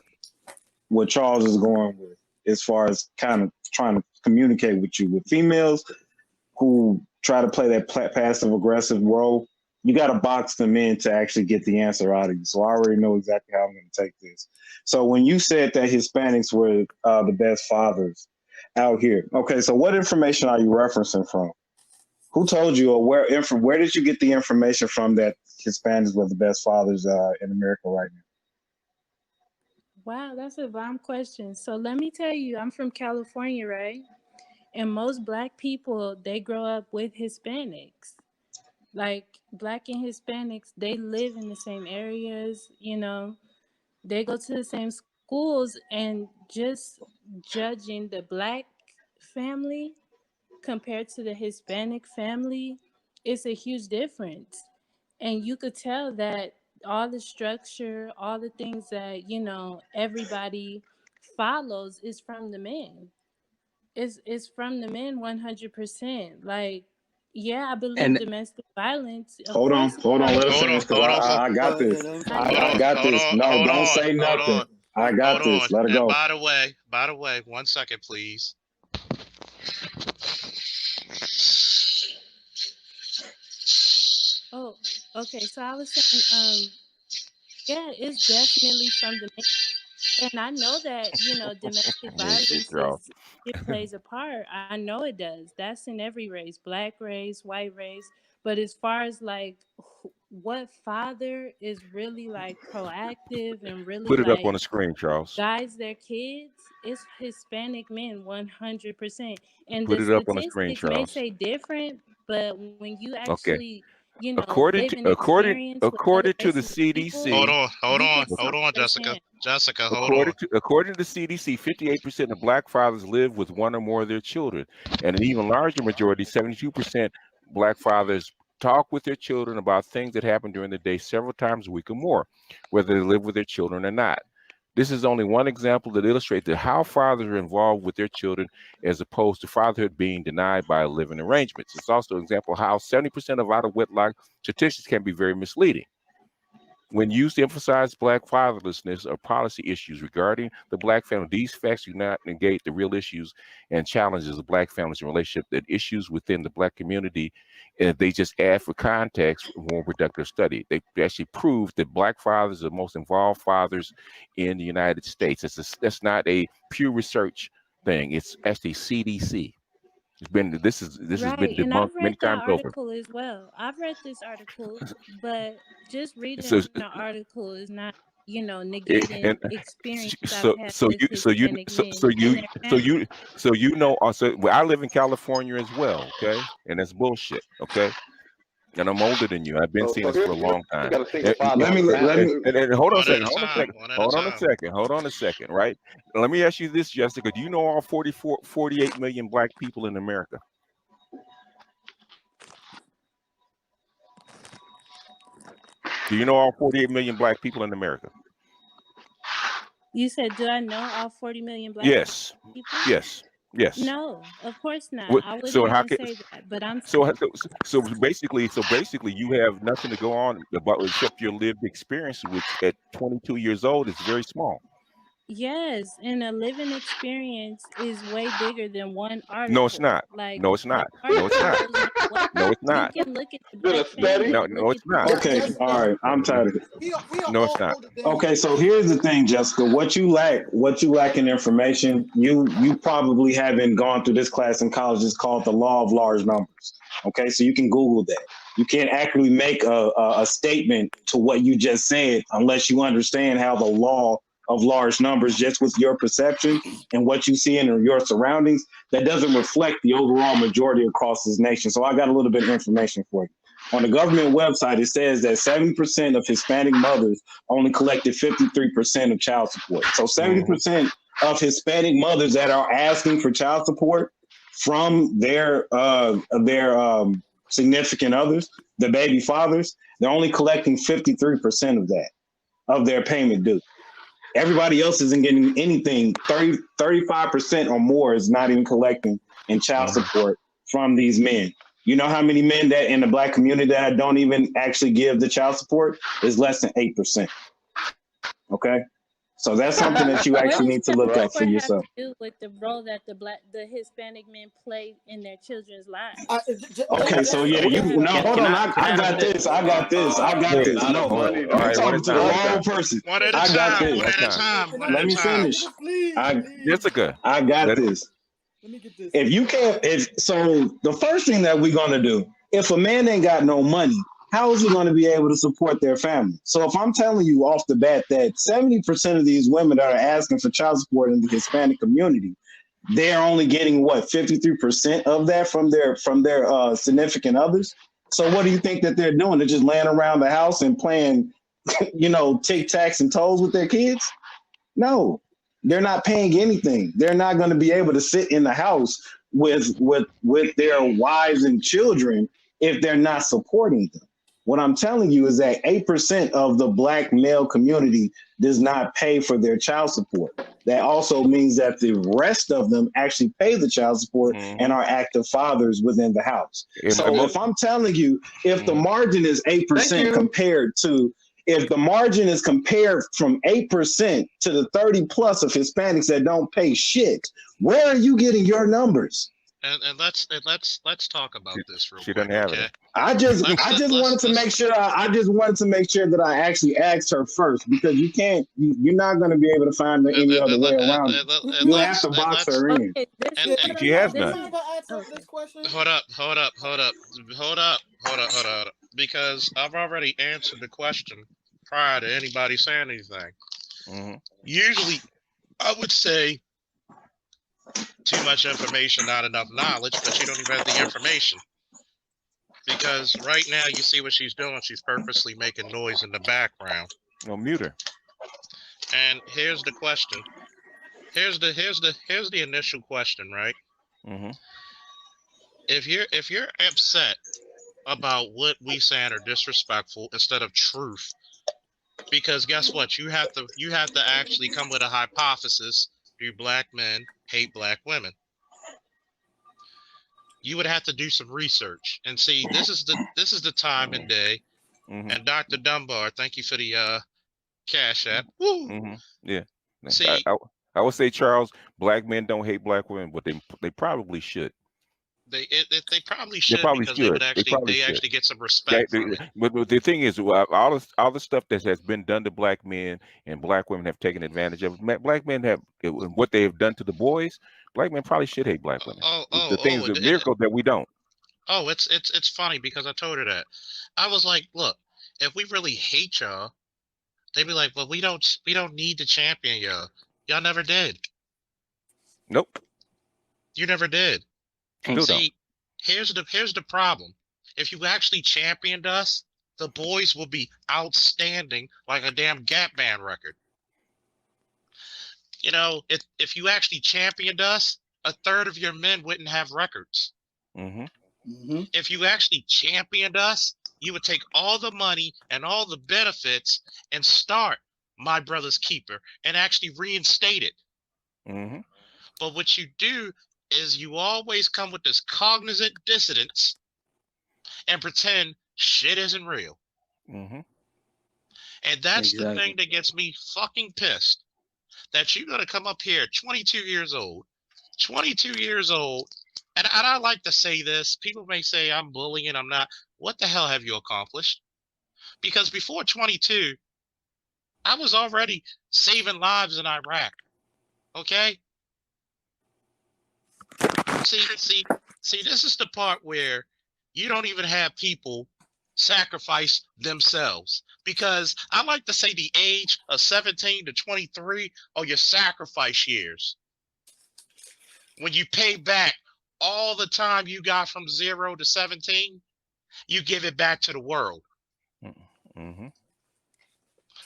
H: what Charles is going with as far as kind of trying to communicate with you. With females who try to play that passive aggressive role, you got to box them in to actually get the answer out of you. So I already know exactly how I'm going to take this. So when you said that Hispanics were the best fathers out here, okay, so what information are you referencing from? Who told you, or where did you get the information from that Hispanics were the best fathers in America right now?
I: Wow, that's a bomb question. So let me tell you, I'm from California, right? And most Black people, they grow up with Hispanics. Like Black and Hispanics, they live in the same areas, they go to the same schools, and just judging the Black family compared to the Hispanic family, it's a huge difference. And you could tell that all the structure, all the things that, everybody follows is from the men. It's from the men 100%. Like, yeah, I believe
G: and
I: domestic violence, of
H: Hold on,
I: course,
H: let us
A: Hold on,
H: finish because
A: hold on,
H: I got this. I got
A: hold
H: this.
A: on,
H: No,
A: hold
H: don't
A: on,
H: say
A: hold
H: nothing.
A: on,
H: I got
A: hold
H: this.
A: on.
H: Let it
A: And
H: go.
A: by the way, 1 second, please.
I: Oh, okay. So I was saying, yeah, it's definitely from the men. And I know that, domestic
L: Good shit,
I: violence
L: Charles.
I: it plays a part. I know it does. That's in every race, Black race, white race. But as far as like what father is really like proactive and really
L: Put it up on
I: like
L: the screen, Charles.
I: guides their kids, it's Hispanic men 100%. And
L: Put
I: the
L: it up on the screen,
I: statistics may
L: Charles.
I: say different, but when you
L: Okay.
I: actually,
L: According
I: live
L: to
I: and experience with other
L: the
I: races of people,
A: Hold
L: CDC,
A: on, hold
I: you
A: on,
I: can see
A: hold on,
I: firsthand.
A: Jessica, hold on.
L: according to the CDC, 58% of Black fathers live with one or more of their children, and an even larger majority, 72%, Black fathers talk with their children about things that happen during the day several times a week or more, whether they live with their children or not. This is only one example that illustrates how fathers are involved with their children as opposed to fatherhood being denied by living arrangements. It's also an example of how 70% of out of wedlock statistics can be very misleading. When used to emphasize Black fatherlessness or policy issues regarding the Black family, these facts do not negate the real issues and challenges of Black families and relationship, that issues within the Black community, and they just add for context for more productive study. They actually prove that Black fathers are the most involved fathers in the United States. That's not a Pew Research thing. It's actually CDC. This has been
I: Right. And I've
L: debunked
I: read
L: many
I: that
L: times over.
I: article as well. I've read this article, but just
L: So,
I: reading the article is not,
L: and
I: negating experience I've had with Hispanic men and their families.
L: well, I live in California as well, okay, and that's bullshit, okay, and I'm older than you. I've been seeing
K: So
L: this for a
K: here's
L: long
K: you
L: time.
K: got a single
L: And,
K: father on the
H: Let
K: family.
H: me.
L: and hold on a
A: One at
L: second,
A: a time, one at a time.
L: hold on a second, right? Let me ask you this, Jessica. Do you know all 48 million Black people in America? Do you know all 48 million Black people in America?
I: You said, do I know all 40 million Black
L: Yes.
I: people?
L: Yes. Yes.
I: No, of course not.
L: What,
I: I wouldn't
L: so how
I: even
L: can
I: say that, but I'm
L: so
I: saying
L: so basically you have nothing to go on about except your lived experience, which at 22 years old is very small.
I: yes, and a living experience is way bigger than one
L: No, it's
I: article.
L: not.
I: Like
L: No, it's
I: the
L: not. No, it's
I: article
L: not.
I: goes on what
L: No, it's
I: you
L: not.
I: can look at the
K: Been a
I: black
K: study.
I: family,
L: No,
I: look
L: no,
I: at
L: it's
I: the
L: not.
H: Okay, all right. I'm tired of it.
M: We are
L: No, it's
M: all
L: not.
M: older than
H: Okay, so here's the thing, Jessica. What you lack in information, you probably haven't gone through this class in college. It's called the law of large numbers. Okay, so you can Google that. You can't actually make a statement to what you just said unless you understand how the law of large numbers, just with your perception and what you see in your surroundings, that doesn't reflect the overall majority across this nation. So I got a little bit of information for you. On the government website, it says that 70% of Hispanic mothers only collected 53% of child support. So 70% of Hispanic mothers that are asking for child support from their significant others, the baby fathers, they're only collecting 53% of that, of their payment due. Everybody else isn't getting anything. 35% or more is not even collecting in child support from these men. You know how many men that in the black community that don't even actually give the child support is less than 8%. Okay. So that's something that you
I: what
H: actually
I: does
H: need to
I: child
H: look up for
I: support have to
H: yourself.
I: do with the role that the Hispanic men play in their children's lives?
H: Okay, so yeah, you no, hold on. I got this. I got this. I got this.
K: Lot of
H: No,
K: money
H: you're
L: All right, one
H: talking
L: at
H: to
L: a
H: the
L: time.
H: wrong person.
A: One at a
H: I got
A: time.
H: this.
A: One at a
L: One
A: time. One
H: Let
A: at a
H: me
A: time.
H: finish. I
L: Jessica,
H: I got
L: let it,
H: this.
M: Let me get this.
H: If you can't, if so, the first thing that we're gonna do, if a man ain't got no money, how is he gonna be able to support their family? So if I'm telling you off the bat that 70% of these women that are asking for child support in the Hispanic community, they're only getting what 53% of that from their significant others. So what do you think that they're doing? They're just laying around the house and playing, tic tacs and toes with their kids? No, they're not paying anything. They're not going to be able to sit in the house with their wives and children if they're not supporting them. What I'm telling you is that 8% of the black male community does not pay for their child support. That also means that the rest of them actually pay the child support and are active fathers within the house. So if I'm telling you, if the margin is 8% compared to if the margin is compared from 8% to the 30 plus of Hispanics that don't pay shit, where are you getting your numbers?
A: And let's talk about this real
L: she
A: quick,
L: doesn't have
A: okay?
L: it.
H: I just wanted to make sure that I actually asked her first, because you're not going to be able to find any other way around it. You'll have to box her in.
I: Okay,
L: She has
M: Can
L: none.
M: I answer this question?
A: Hold up. Because I've already answered the question prior to anybody saying anything. Usually, I would say too much information, not enough knowledge, but you don't even have the information. Because right now, you see what she's doing. She's purposely making noise in the background.
L: No, mute her.
A: And here's the question. Here's the initial question, right? If you're upset about what we saying are disrespectful instead of truth, because guess what? You have to actually come with a hypothesis. Do black men hate black women? You would have to do some research and see. This is the time and day. And Dr. Dunbar, thank you for the cash app. Woo.
L: Yeah.
A: See,
L: I would say, Charles, black men don't hate black women, but they probably should.
A: They probably should, because
L: should.
A: they actually get some respect from it.
L: But the thing is, all the stuff that has been done to black men and black women have taken advantage of. Black men have what they have done to the boys. Black men probably should hate black women. The thing is, the miracle that we don't.
A: Oh, it's funny because I told her that. I was like, look, if we really hate y'all, they'd be like, well, we don't need to champion y'all. Y'all never did.
L: Nope.
A: You never did.
L: Still
A: See, here's the problem. If you actually championed us, the boys will be outstanding like a damn Gap Band record. If you actually championed us, a third of your men wouldn't have records. If you actually championed us, you would take all the money and all the benefits and start My Brother's Keeper and actually reinstate it. But what you do, is you always come with this cognizant dissonance and pretend shit isn't real.
L: Mm-hmm.
A: And that's the
G: Exactly.
A: thing that gets me fucking pissed. That you're gonna come up here, 22 years old, and I like to say this. People may say I'm bullying, I'm not. What the hell have you accomplished? Because before 22, I was already saving lives in Iraq. Okay? See, this is the part where you don't even have people sacrifice themselves. Because I like to say the age of 17 to 23 are your sacrifice years. When you pay back all the time you got from 0 to 17, you give it back to the world.
L: Mm-hmm.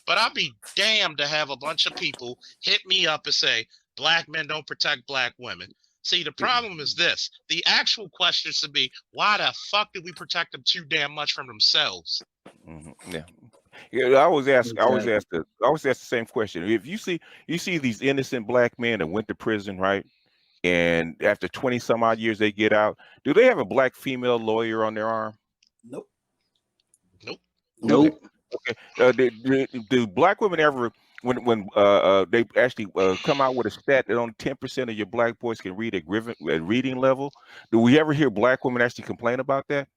A: But I'd be damned to have a bunch of people hit me up and say, black men don't protect black women. See, the problem is this. The actual question should be, why the fuck do we protect them too damn much from themselves?
L: Mm-hmm. Yeah. Yeah, I always ask the same question. If you see these innocent black men that went to prison, right? And after 20 some odd years they get out, do they have a black female lawyer on their arm?
B: Nope.
G: Nope.
L: Okay. Do black women ever, when they actually come out with a stat that only 10% of your black boys can read at reading level, do we ever hear black women actually complain about that?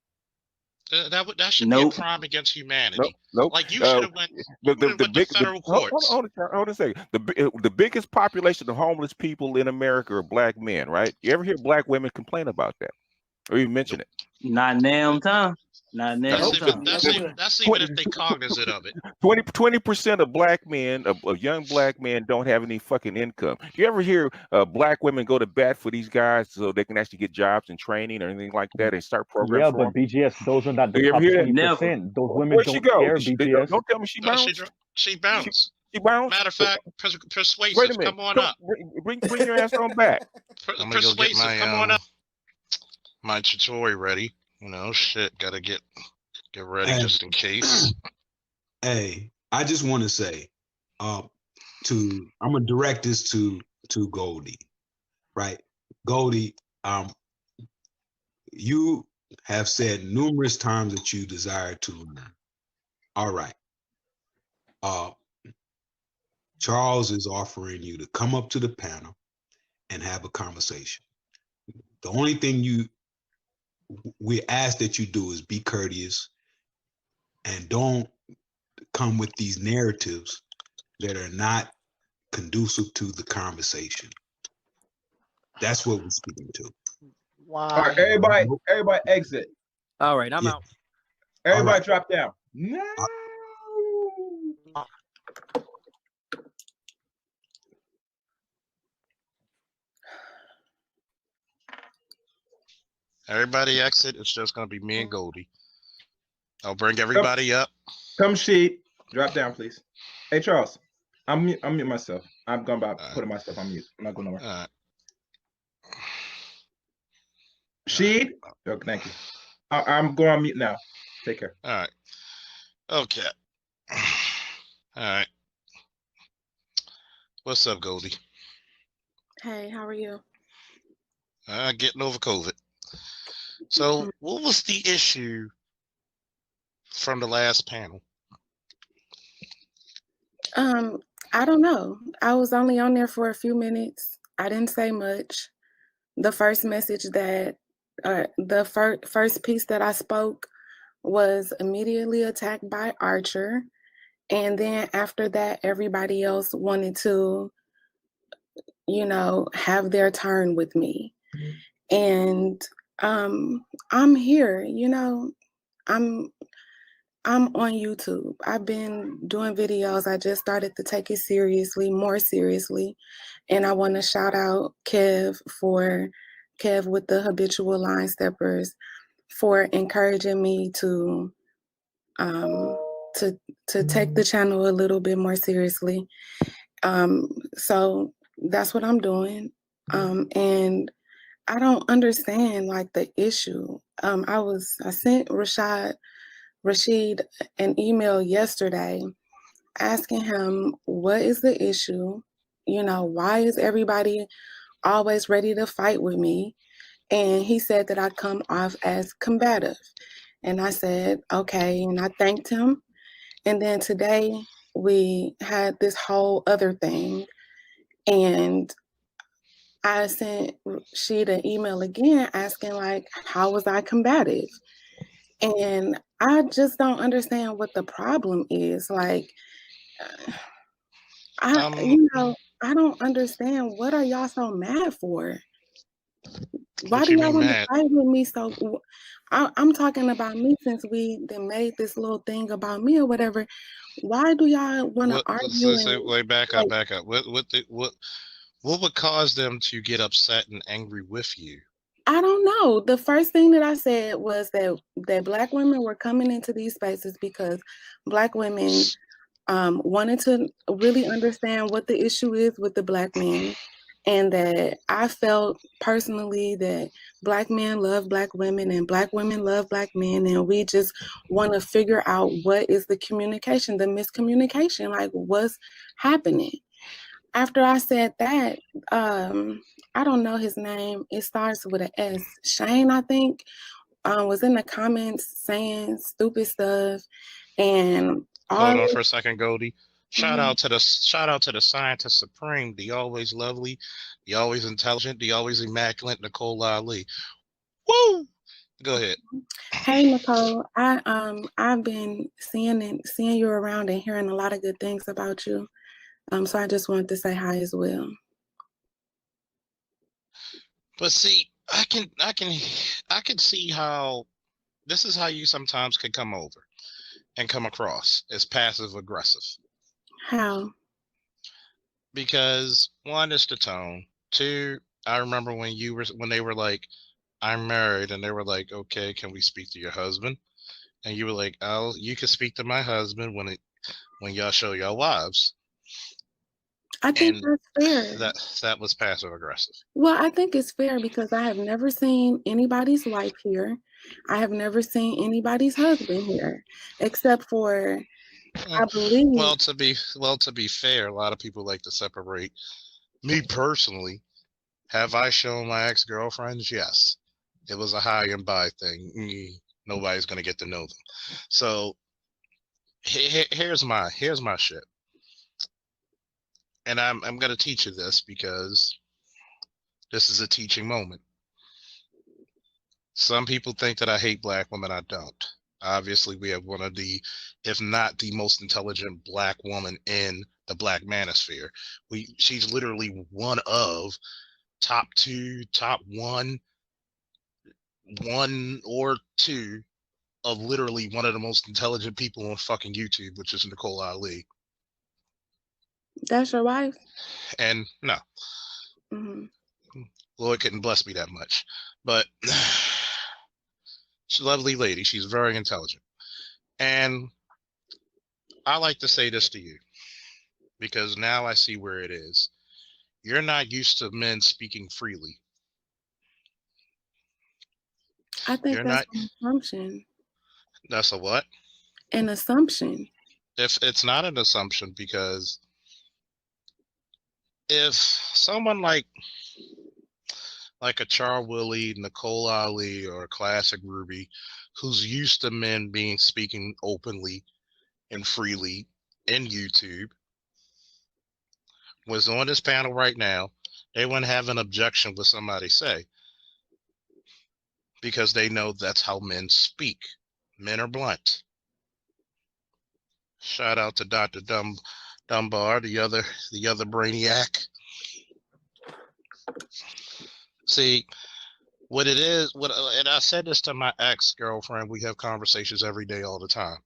A: That should be a crime against humanity.
L: Nope.
A: Like you should have went to federal courts.
L: Hold on a second. The biggest population of homeless people in America are black men, right? You ever hear black women complain about that, or even mention it?
G: Not damn time. Not damn time.
A: That's even if they cognizant of it.
L: 20% of black men, of young black men, don't have any fucking income. You ever hear black women go to bat for these guys so they can actually get jobs and training or anything like that and start programs?
J: Yeah,
L: for
J: but
L: them?
J: BGS, those are not
L: Do
J: the
L: you ever
J: top
L: hear that?
J: 20%. Those women
L: Where'd she
J: don't
L: go?
J: care, BGS.
L: Don't tell me she bounced.
A: She bounced.
L: She bounced.
A: Matter of fact, persuasive.
L: Wait a minute.
A: Come on up.
L: Bring your ass on back.
A: Persuasive. Come on up. My tutorial ready. You know, shit. Gotta get ready just in case.
N: Hey, I just want to say, I'm gonna direct this to Goldie, right? Goldie, you have said numerous times that you desire to learn. All right. Charles is offering you to come up to the panel and have a conversation. The only thing we ask that you do is be courteous and don't come with these narratives that are not conducive to the conversation. That's what we're speaking to.
C: Wow.
F: All right, everybody exit.
G: All right, I'm out.
F: Everybody drop down. No.
A: Everybody exit. It's just gonna be me and Goldie. I'll bring everybody up.
F: Come, Sheet. Drop down, please. Hey, Charles. I'm mute myself. I'm going about putting myself on mute. I'm not going nowhere.
A: All right.
F: Sheet. Oh, thank you. I'm going on mute now. Take care.
A: All right. Okay. All right. What's up, Goldie?
O: Hey, how are you?
A: Getting over COVID. So, what was the issue from the last panel?
O: I don't know. I was only on there for a few minutes. I didn't say much. The first message that, the first piece that I spoke was immediately attacked by Archer. And then after that, everybody else wanted to, have their turn with me. And I'm here, I'm on YouTube. I've been doing videos. I just started to take it more seriously. And I want to shout out Kev with the Habitual Line Steppers for encouraging me to take the channel a little bit more seriously. So that's what I'm doing. And I don't understand the issue. I sent Rashid an email yesterday asking him what is the issue, why is everybody always ready to fight with me. And he said that I come off as combative. And I said, okay. And I thanked him. And then today we had this whole other thing. And I sent Sheed an email again asking, like, how was I combative? And I just don't understand what the problem is. Like, I don't understand. What are y'all so mad for? Why
P: What
O: do
P: you
O: y'all
P: mean
O: want to
P: mad?
O: fight with me? So I'm talking about me since we then made this little thing about me or whatever. Why do y'all want to
P: What?
O: argue and
P: Wait, back up,
O: like?
P: back up. What would cause them to get upset and angry with you?
O: I don't know. The first thing that I said was that Black women were coming into these spaces because Black women wanted to really understand what the issue is with the Black men, and that I felt personally that Black men love Black women and Black women love Black men, and we just want to figure out what is the communication, the miscommunication, like what's happening. After I said that, I don't know his name. It starts with an S. Shane, I think, was in the comments saying stupid stuff, and
P: Hold
O: all.
P: on for a second, Goldie. Shout out to the scientist supreme, the always lovely, the always intelligent, the always immaculate Nicole Ali. Woo! Go ahead.
O: Hey Nicole, I've been seeing you around and hearing a lot of good things about you. So I just wanted to say hi as well.
P: But see, I can see how this is how you sometimes can come over and come across as passive aggressive.
O: How?
P: Because one is the tone. Two, I remember when they were like, I'm married, and they were like, okay, can we speak to your husband? And you were like, oh, you can speak to my husband when y'all show your wives.
O: I think that's fair.
P: That was passive aggressive.
O: Well, I think it's fair because I have never seen anybody's wife here. I have never seen anybody's husband here, except for, I believe.
P: Well, to be fair, a lot of people like to separate. Me personally, have I shown my ex-girlfriends? Yes. It was a high and by thing. Nobody's gonna get to know them. So here's my shit. And I'm gonna teach you this because this is a teaching moment. Some people think that I hate Black women. I don't. Obviously, we have one of the, if not the most intelligent Black woman in the Black manosphere. She's literally one of top one or two of literally one of the most intelligent people on fucking YouTube, which is Nicole Ali.
O: That's your wife?
P: And no.
O: Mm-hmm.
P: Lord couldn't bless me that much. But she's a lovely lady. She's very intelligent. And I like to say this to you, because now I see where it is. You're not used to men speaking freely.
O: I think that's an assumption.
P: That's a what?
O: An assumption.
P: If it's not an assumption, because if someone like a Char Willie, Nicole Ali, or Classic Ruby, who's used to men speaking openly and freely in YouTube, was on this panel right now, they wouldn't have an objection with somebody say, because they know that's how men speak. Men are blunt. Shout out to Dr. Dunbar, the other brainiac. See, what it is, and I said this to my ex-girlfriend, we have conversations every day, all the time.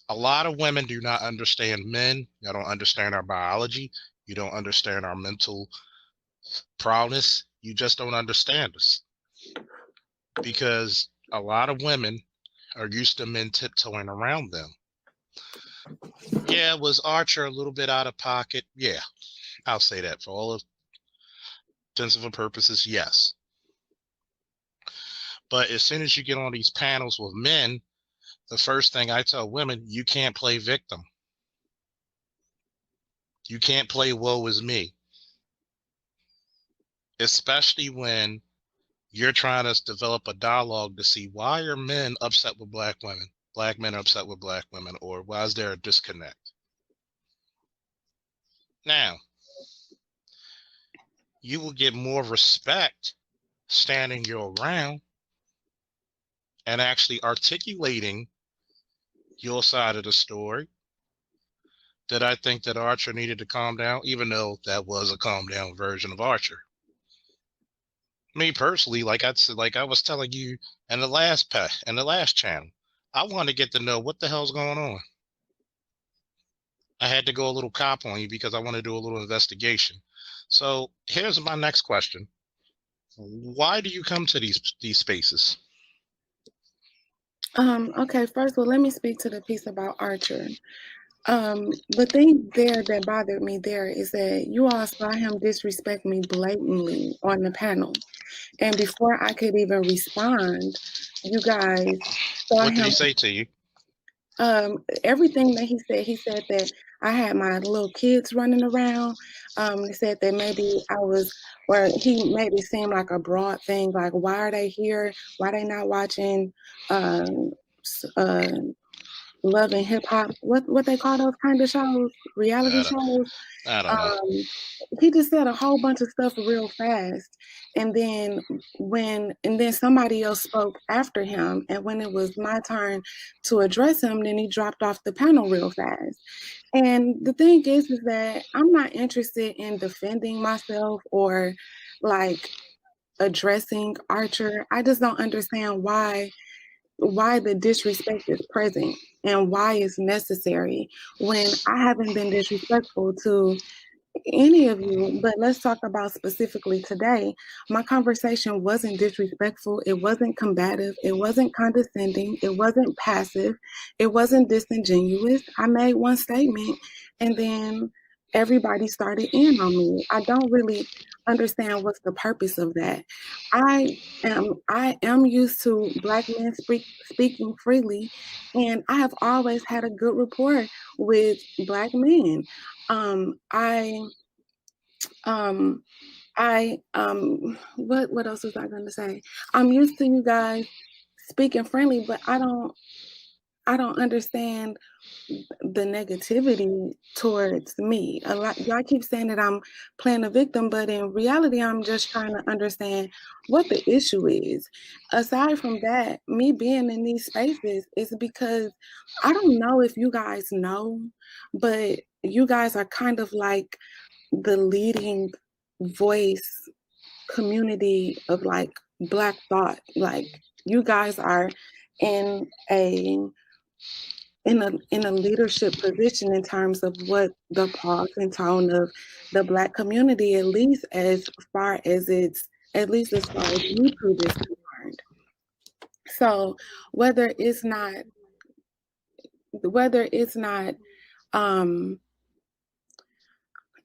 P: A lot of women do not understand men. You don't understand our biology. You don't understand our mental prowess. You just don't understand us. Because a lot of women are used to men tiptoeing around them. Yeah, was Archer a little bit out of pocket? Yeah, I'll say that for all intents and purposes, yes. But as soon as you get on these panels with men, the first thing I tell women, you can't play victim. You can't play woe is me. especially when you're trying to develop a dialogue to see why are men upset with black women, black men are upset with black women, or why is there a disconnect? Now, you will get more respect standing your ground and actually articulating your side of the story. That I think that Archer needed to calm down, even though that was a calm down version of Archer. Me personally, like I said, like I was telling you in the last channel, I want to get to know what the hell's going on. I had to go a little cop on you because I want to do a little investigation. So here's my next question: why do you come to these spaces?
O: Okay, first of all, let me speak to the piece about Archer. The thing there that bothered me there is that you all saw him disrespect me blatantly on the panel. And before I could even respond, you guys saw
P: What did
O: him.
P: he say to you?
O: Everything that he said that I had my little kids running around. He said that maybe I was, or he made it seem like a broad thing, like why are they here? Why they not watching Love and Hip Hop? What they call those kind of shows? Reality shows?
P: I don't know.
O: He just said a whole bunch of stuff real fast, and then somebody else spoke after him, and when it was my turn to address him, then he dropped off the panel real fast. And the thing is that I'm not interested in defending myself or like addressing Archer. I just don't understand why the disrespect is present and why it's necessary when I haven't been disrespectful to any of you. But let's talk about specifically today. My conversation wasn't disrespectful. It wasn't combative. It wasn't condescending. It wasn't passive. It wasn't disingenuous. I made one statement and then everybody started in on me. I don't really understand what's the purpose of that. I am used to Black men speaking freely, and I have always had a good rapport with Black men. What else was I going to say? I'm used to you guys speaking friendly, but I don't understand the negativity towards me. A lot y'all keep saying that I'm playing a victim, but in reality, I'm just trying to understand what the issue is. Aside from that, me being in these spaces is because I don't know if you guys know, but you guys are kind of like the leading voice community of like Black thought. Like you guys are in a leadership position in terms of what the pulse and tone of the Black community, at least as far as YouTube is concerned. So whether it's not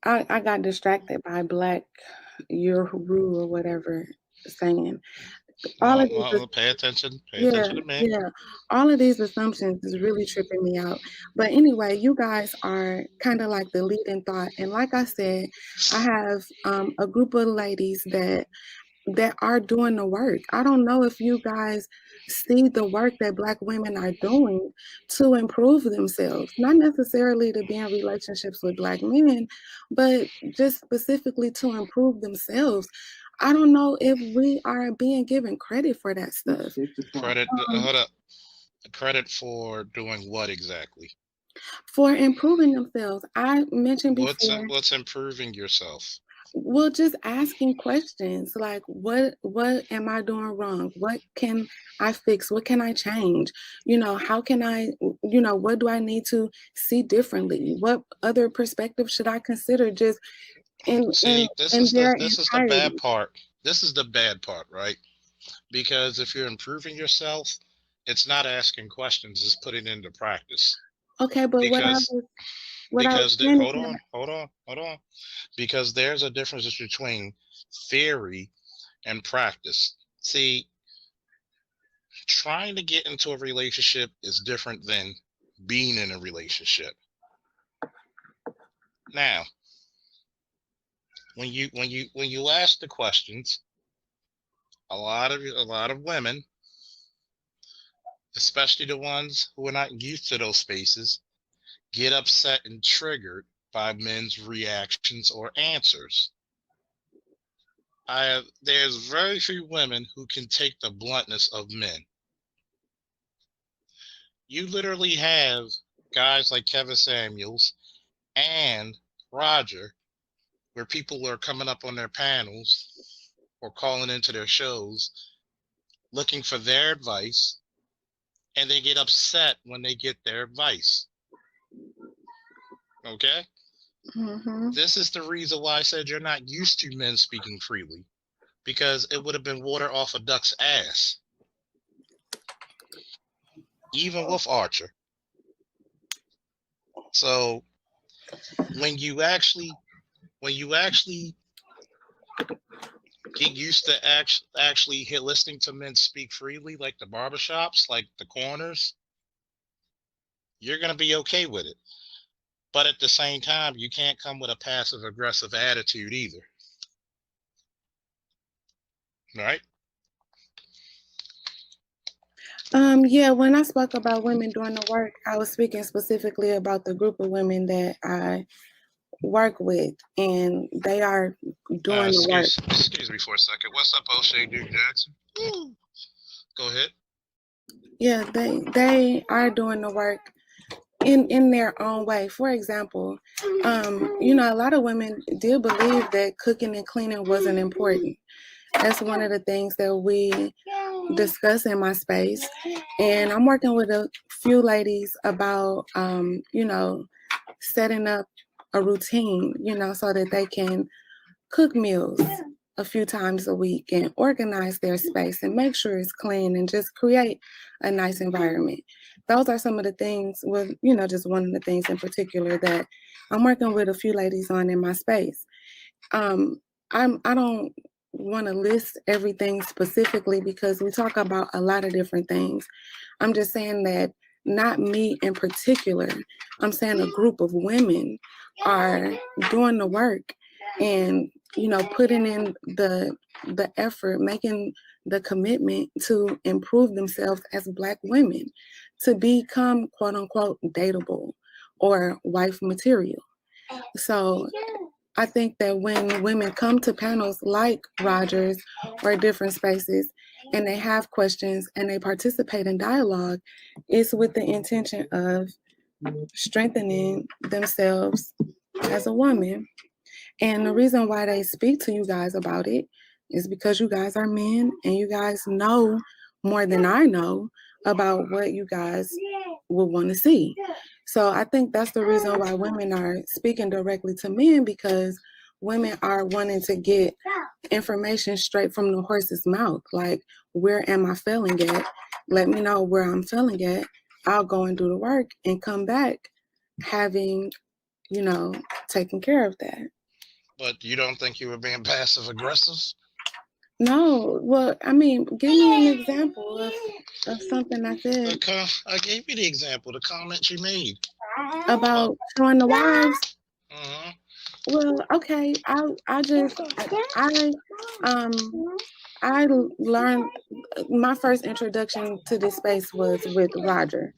O: I got distracted by Black Yuru or whatever saying. All of these
P: Pay attention to me.
O: Yeah. All of these assumptions is really tripping me out. But anyway, you guys are kind of like the leading thought. And like I said, I have a group of ladies that are doing the work. I don't know if you guys see the work that Black women are doing to improve themselves, not necessarily to be in relationships with Black men, but just specifically to improve themselves. I don't know if we are being given credit for that stuff.
P: Hold up. Credit for doing what exactly?
O: For improving themselves. I mentioned before.
P: What's improving yourself?
O: Well, just asking questions like, what am I doing wrong? What can I fix? What can I change? How can I, what do I need to see differently? What other perspective should I consider? Just
P: this is the bad part. This is the bad part, right? Because if you're improving yourself, it's not asking questions, it's putting it into practice.
O: Okay, but
P: hold on. Because there's a difference between theory and practice. See, trying to get into a relationship is different than being in a relationship. Now, when you ask the questions, a lot of women, especially the ones who are not used to those spaces, get upset and triggered by men's reactions or answers. There's very few women who can take the bluntness of men. You literally have guys like Kevin Samuels and Roger, where people are coming up on their panels or calling into their shows looking for their advice, and they get upset when they get their advice. Okay?
O: Mm-hmm.
P: This is the reason why I said you're not used to men speaking freely, because it would have been water off a duck's ass. Even with Archer. So when you actually get used to actually listening to men speak freely, like the barbershops, like the corners, you're gonna be okay with it. But at the same time, you can't come with a passive aggressive attitude either. Right?
O: Yeah, when I spoke about women doing the work, I was speaking specifically about the group of women that I work with, and they are doing the work.
P: Excuse me for a second. What's up, O'Shea Duke Jackson? Woo. Go ahead.
O: Yeah, they are doing the work in their own way. For example, you know, a lot of women did believe that cooking and cleaning wasn't important. That's one of the things that we discuss in my space. And I'm working with a few ladies about, you know, setting up a routine, you know, so that they can cook meals a few times a week and organize their space and make sure it's clean and just create a nice environment. Those are some of the things with, you know, just one of the things in particular that I'm working with a few ladies on in my space. I don't want to list everything specifically because we talk about a lot of different things. I'm just saying that not me in particular. I'm saying a group of women are doing the work and, you know, putting in the effort, making the commitment to improve themselves as Black women, to become quote unquote dateable or wife material. So I think that when women come to panels like Rogers or different spaces and they have questions and they participate in dialogue, it's with the intention of strengthening themselves as a woman. And the reason why they speak to you guys about it is because you guys are men and you guys know more than I know about what you guys would want to see. So I think that's the reason why women are speaking directly to men, because women are wanting to get information straight from the horse's mouth. Like, where am I failing at? Let me know where I'm failing at. I'll go and do the work and come back having, you know, taken care of that.
P: But you don't think you were being passive aggressive?
O: No, well, I mean, give me an example of something I said.
P: I gave you the example, the comment you made.
O: About showing the wives?
P: Mm-hmm.
O: Well, okay, I learned, my first introduction to this space was with Roger.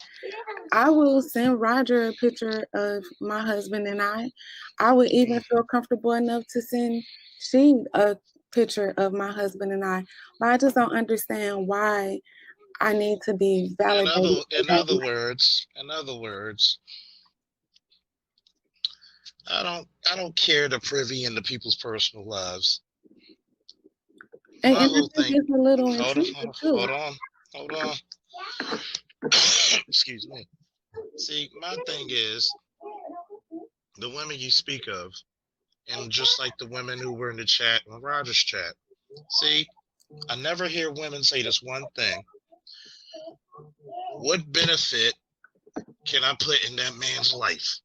O: I will send Roger a picture of my husband and I. I would even feel comfortable enough to send Sheen a picture of my husband and I. But I just don't understand why I need to be validated.
P: In other words, I don't care to privy into people's personal lives.
O: And I think it's a little
P: Hold on. Excuse me. See, my thing is, the women you speak of, and just like the women who were in the chat, in Roger's chat, see, I never hear women say this one thing. What benefit can I put in that man's life?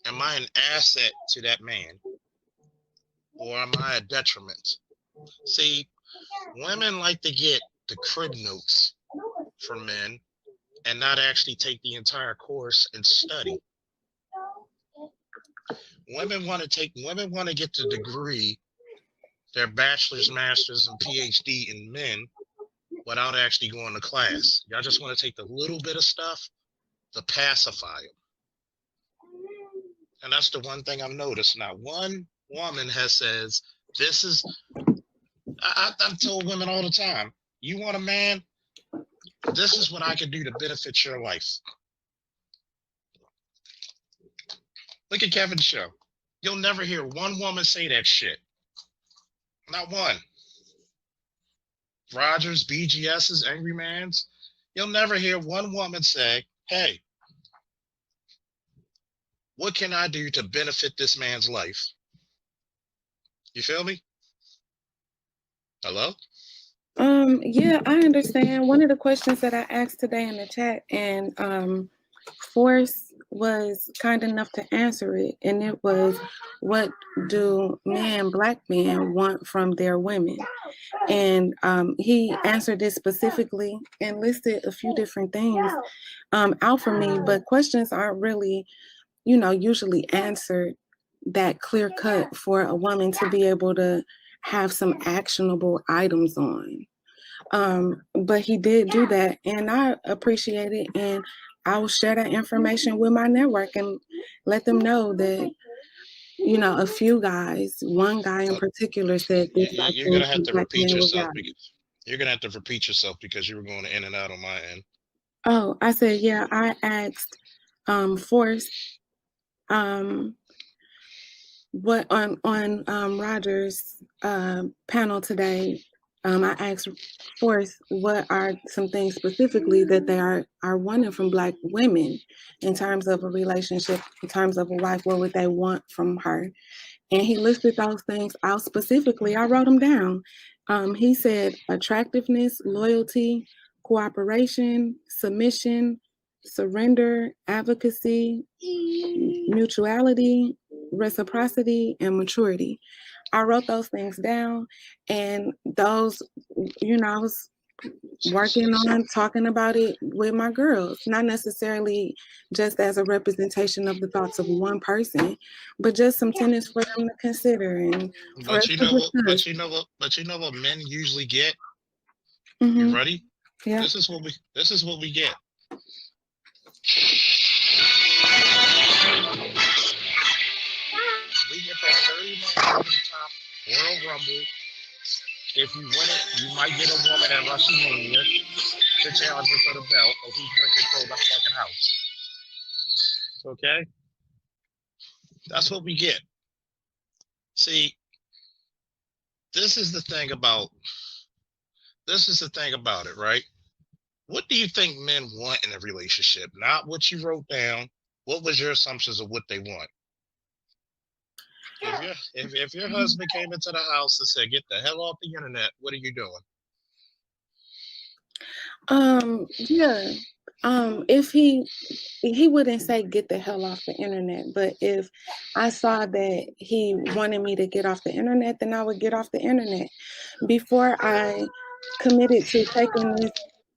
P: Am I an asset to that man? Or am I a detriment? See, women like to get the crib notes from men and not actually take the entire course and study. Women want to get the degree their bachelor's, master's, and PhD in men without actually going to class. Y'all just want to take the little bit of stuff to pacify them. And that's the one thing I've noticed. Not one woman has says, this is, I've told women all the time, you want a man? This is what I can do to benefit your life. Look at Kevin's show. You'll never hear one woman say that shit. Not one. Rogers, BGS's, Angry Man's. You'll never hear one woman say, hey, what can I do to benefit this man's life? You feel me? Hello?
O: Yeah, I understand. One of the questions that I asked today in the chat, and Force was kind enough to answer it, and it was, what do black men want from their women? And he answered this specifically and listed a few different things out for me, but questions aren't really, usually answered that clear cut for a woman to be able to have some actionable items on. But he did do that, and I appreciate it, and I will share that information with my network and let them know that, a few guys, one guy in particular said this.
P: You're gonna have to repeat yourself. You're gonna have to repeat yourself because you were going in and out on my end.
O: Oh, I said, yeah, I asked Force what on Roger's panel today. I asked Force what are some things specifically that they are wanting from Black women in terms of a relationship, in terms of a wife. What would they want from her? And he listed those things out specifically. I wrote them down. He said attractiveness, loyalty, cooperation, submission, surrender, advocacy, mutuality, reciprocity, and maturity. I wrote those things down, and those, I was working on talking about it with my girls, not necessarily just as a representation of the thoughts of one person, but just some tenets for them to consider. And
P: but you know what men usually get.
O: Mm-hmm.
P: You ready?
O: Yeah.
P: This is what we get. We get that 30 man over the top Royal Rumble. If you win it, you might get a woman at WrestleMania to challenge her for the belt, or who's going to control that fucking house. Okay? That's what we get. See, this is the thing about it, right? What do you think men want in a relationship? Not what you wrote down. What was your assumptions of what they want? If your husband came into the house and said, "Get the hell off the internet," what are you doing?
O: Yeah. If he wouldn't say get the hell off the internet, but if I saw that he wanted me to get off the internet, then I would get off the internet. Before I committed to taking this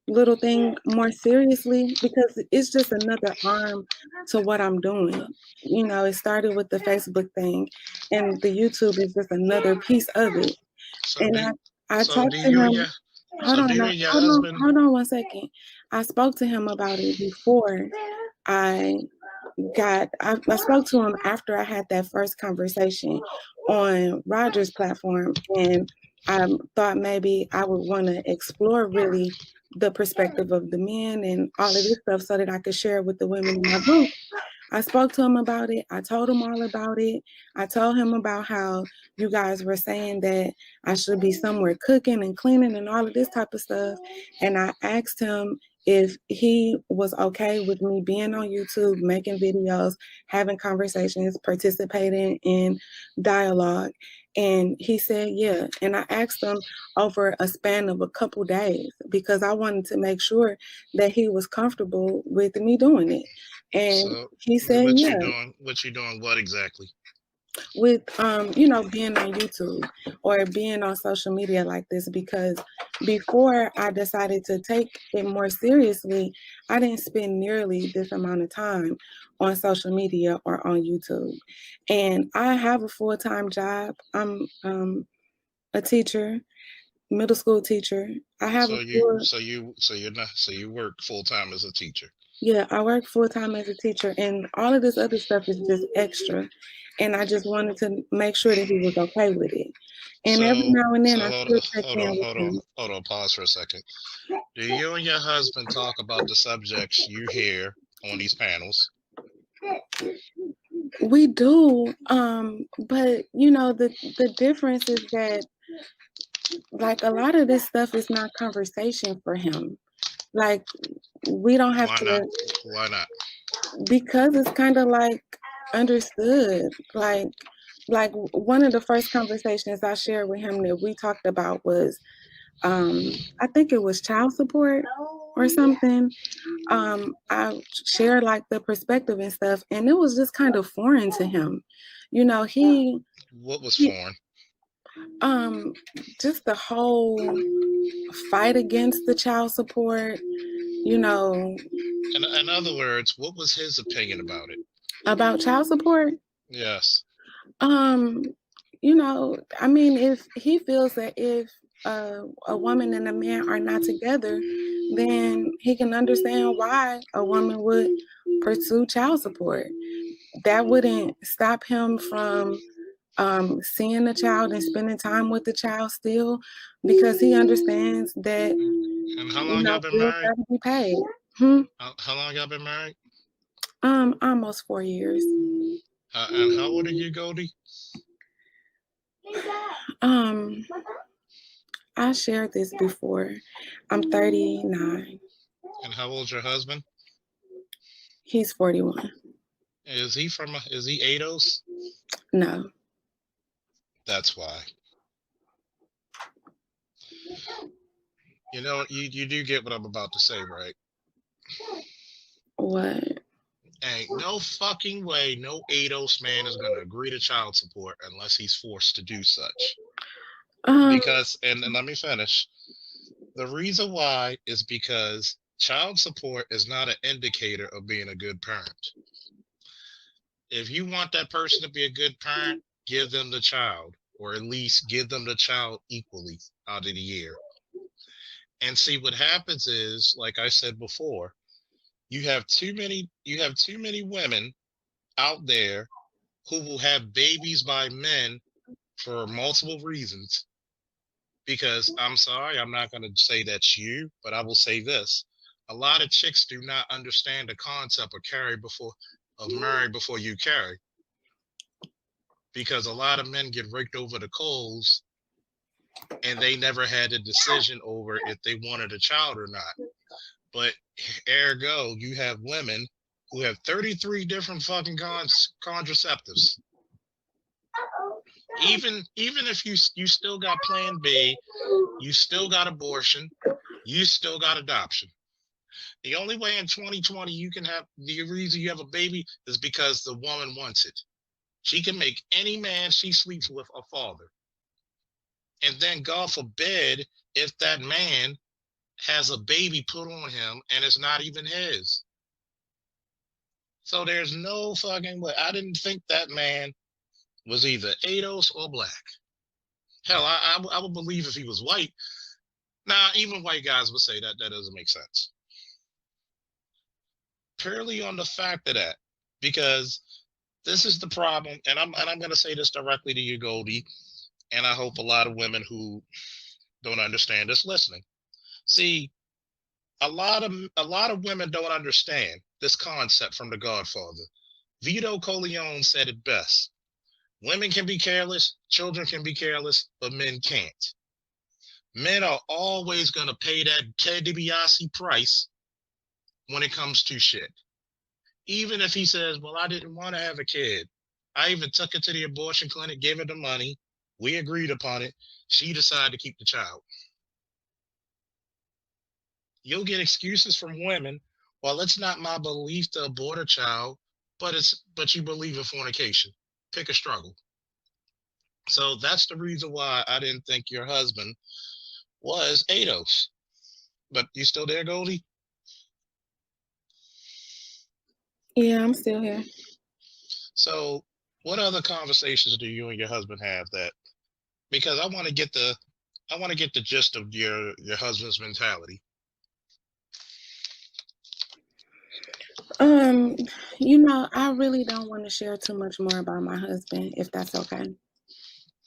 O: little thing more seriously, because it's just another arm to what I'm doing. It started with the Facebook thing, and the YouTube is just another piece of it. I talked to him. Hold on 1 second. I spoke to him about it before I spoke to him after I had that first conversation on Roger's platform, and I thought maybe I would want to explore really the perspective of the men and all of this stuff so that I could share it with the women in my group. I spoke to him about it. I told him all about it. I told him about how you guys were saying that I should be somewhere cooking and cleaning and all of this type of stuff. And I asked him if he was okay with me being on YouTube, making videos, having conversations, participating in dialogue. And he said, yeah. And I asked him over a span of a couple days because I wanted to make sure that he was comfortable with me doing it. And
P: so,
O: he said,
P: what
O: yeah.
P: What you doing? What exactly?
O: With being on YouTube or being on social media like this, because before I decided to take it more seriously, I didn't spend nearly this amount of time on social media or on YouTube. And I have a full-time job. I'm a teacher, middle school teacher. I have
P: So
O: a full,
P: you work full time as a teacher.
O: yeah, I work full time as a teacher, and all of this other stuff is just extra. And I just wanted to make sure that he was okay with it. And every
P: So
O: now and then,
P: so
O: I
P: hold
O: still
P: on,
O: check
P: hold
O: in
P: on,
O: with
P: hold on,
O: him.
P: hold on. Pause for a second. Do you and your husband talk about the subjects you hear on these panels?
O: We do, but you know, the difference is that like a lot of this stuff is not conversation for him. Like we don't have
P: Why not?
O: to,
P: Why not?
O: because it's kind of like understood. Like one of the first conversations I shared with him that we talked about was I think it was child support or something. I shared like the perspective and stuff, and it was just kind of foreign to him. You know,
P: What was
O: he
P: foreign?
O: just the whole fight against the child support, you know,
P: In other words, what was his opinion about it?
O: about child support.
P: Yes.
O: Um, you know, I mean, if he feels that if a woman and a man are not together, then he can understand why a woman would pursue child support. That wouldn't stop him from seeing the child and spending time with the child still, because he understands that,
P: And how
O: you
P: long y'all
O: know,
P: been
O: bills
P: married?
O: gotta be paid.
P: How long y'all been married?
O: Almost 4 years.
P: And how old are you, Goldie?
O: Um, I shared this before. I'm 39.
P: And how old's your husband?
O: He's 41.
P: Is he ADOS?
O: No.
P: That's why. You know, you do get what I'm about to say, right?
O: What?
P: Ain't no fucking way no ADOS man is going to agree to child support unless he's forced to do such. Because, and let me finish. The reason why is because child support is not an indicator of being a good parent. If you want that person to be a good parent, give them the child, or at least give them the child equally out of the year. And see, what happens is, like I said before, you have too many women out there who will have babies by men for multiple reasons. Because I'm sorry, I'm not going to say that's you, but I will say this. A lot of chicks do not understand the concept of marry before you carry. Because a lot of men get raked over the coals and they never had a decision over if they wanted a child or not. But ergo, you have women who have 33 different fucking contraceptives. Even if you still got plan B, you still got abortion, you still got adoption. The only way in 2020 you can have the reason you have a baby is because the woman wants it. She can make any man she sleeps with a father. And then God forbid if that man has a baby put on him and it's not even his. So there's no fucking way. I didn't think that man was either ADOS or black. Hell, I would believe if he was white. Now, even white guys would say that doesn't make sense. Purely on the fact of that, because this is the problem, and I'm going to say this directly to you, Goldie, and I hope a lot of women who don't understand this listening. See, a lot of women don't understand this concept from The Godfather. Vito Corleone said it best. Women can be careless, children can be careless, but men can't. Men are always going to pay that Ted DiBiase price when it comes to shit. Even if he says, well, I didn't want to have a kid. I even took it to the abortion clinic, gave her the money. We agreed upon it. She decided to keep the child. You'll get excuses from women. Well, it's not my belief to abort a child, but you believe in fornication. Pick a struggle. So that's the reason why I didn't think your husband was ADOS. But you still there, Goldie?
O: Yeah, I'm still here.
P: So what other conversations do you and your husband have that Because I want to get the gist of your husband's mentality.
O: I really don't want to share too much more about my husband, if that's okay.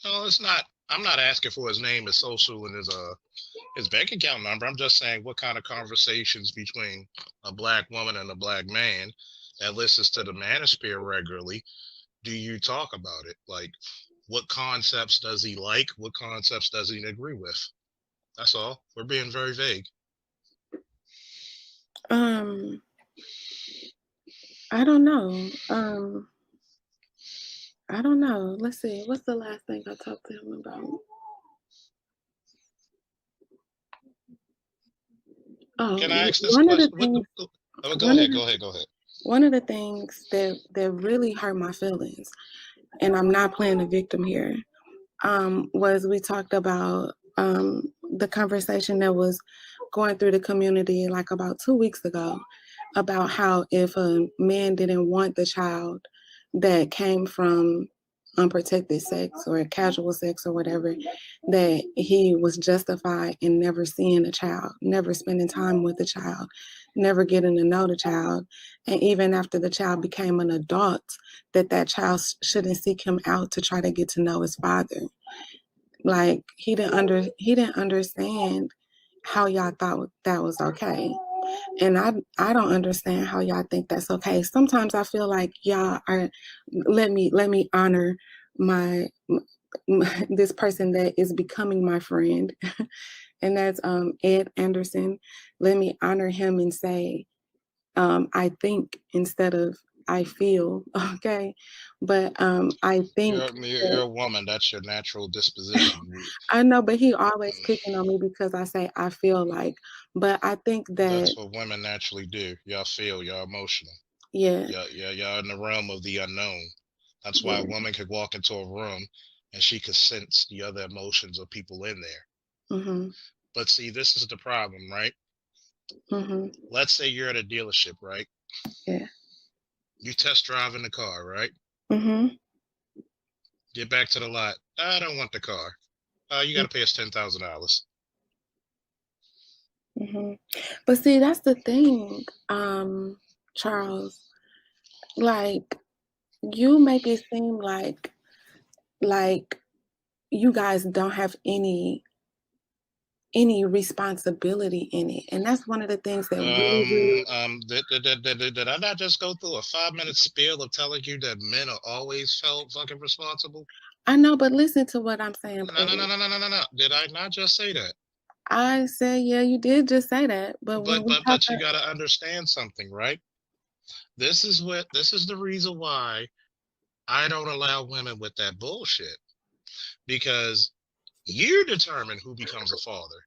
P: No, it's not. I'm not asking for his name, his social, and his bank account number. I'm just saying what kind of conversations between a black woman and a black man that listens to the Manosphere regularly do you talk about it? Like, what concepts does he like? What concepts does he agree with? That's all. We're being very vague.
O: I don't know. I don't know. Let's see. What's the last thing I talked to him about?
P: Can I ask this
O: One of
P: question?
O: the things.
P: Go ahead.
O: One of the things that really hurt my feelings, and I'm not playing the victim here, was we talked about the conversation that was going through the community like about 2 weeks ago about how if a man didn't want the child that came from unprotected sex or casual sex or whatever, that he was justified in never seeing the child, never spending time with the child, never getting to know the child. And even after the child became an adult, that child shouldn't seek him out to try to get to know his father. Like he didn't understand how y'all thought that was okay. And I don't understand how y'all think that's okay. Sometimes I feel like y'all are let me honor my this person that is becoming my friend. And that's Ed Anderson. Let me honor him and say I think instead of I feel, okay? But I think
P: You're a woman. That's your natural disposition.
O: I know, but he always picking on me because I say I feel like. But I think that
P: That's what women naturally do. Y'all feel, y'all emotional.
O: Yeah.
P: Y'all in the realm of the unknown. That's why a woman could walk into a room and she could sense the other emotions of people in there.
O: Mm-hmm.
P: But see, this is the problem, right?
O: Mm-hmm.
P: Let's say you're at a dealership, right?
O: Yeah.
P: You test drive in the car, right?
O: Mm-hmm.
P: Get back to the lot. I don't want the car. You got to pay us $10,000.
O: Mm-hmm. But see, that's the thing, Charles. Like, you make it seem like you guys don't have any responsibility in it, and that's one of the things that really
P: Did I not just go through a 5-minute spiel of telling you that men are always felt fucking responsible?
O: I know, but listen to what I'm saying.
P: No. Did I not just say that?
O: I said, yeah, you did just say that, but
P: you got to understand something, right? This is the reason why I don't allow women with that bullshit, because you determine who becomes a father.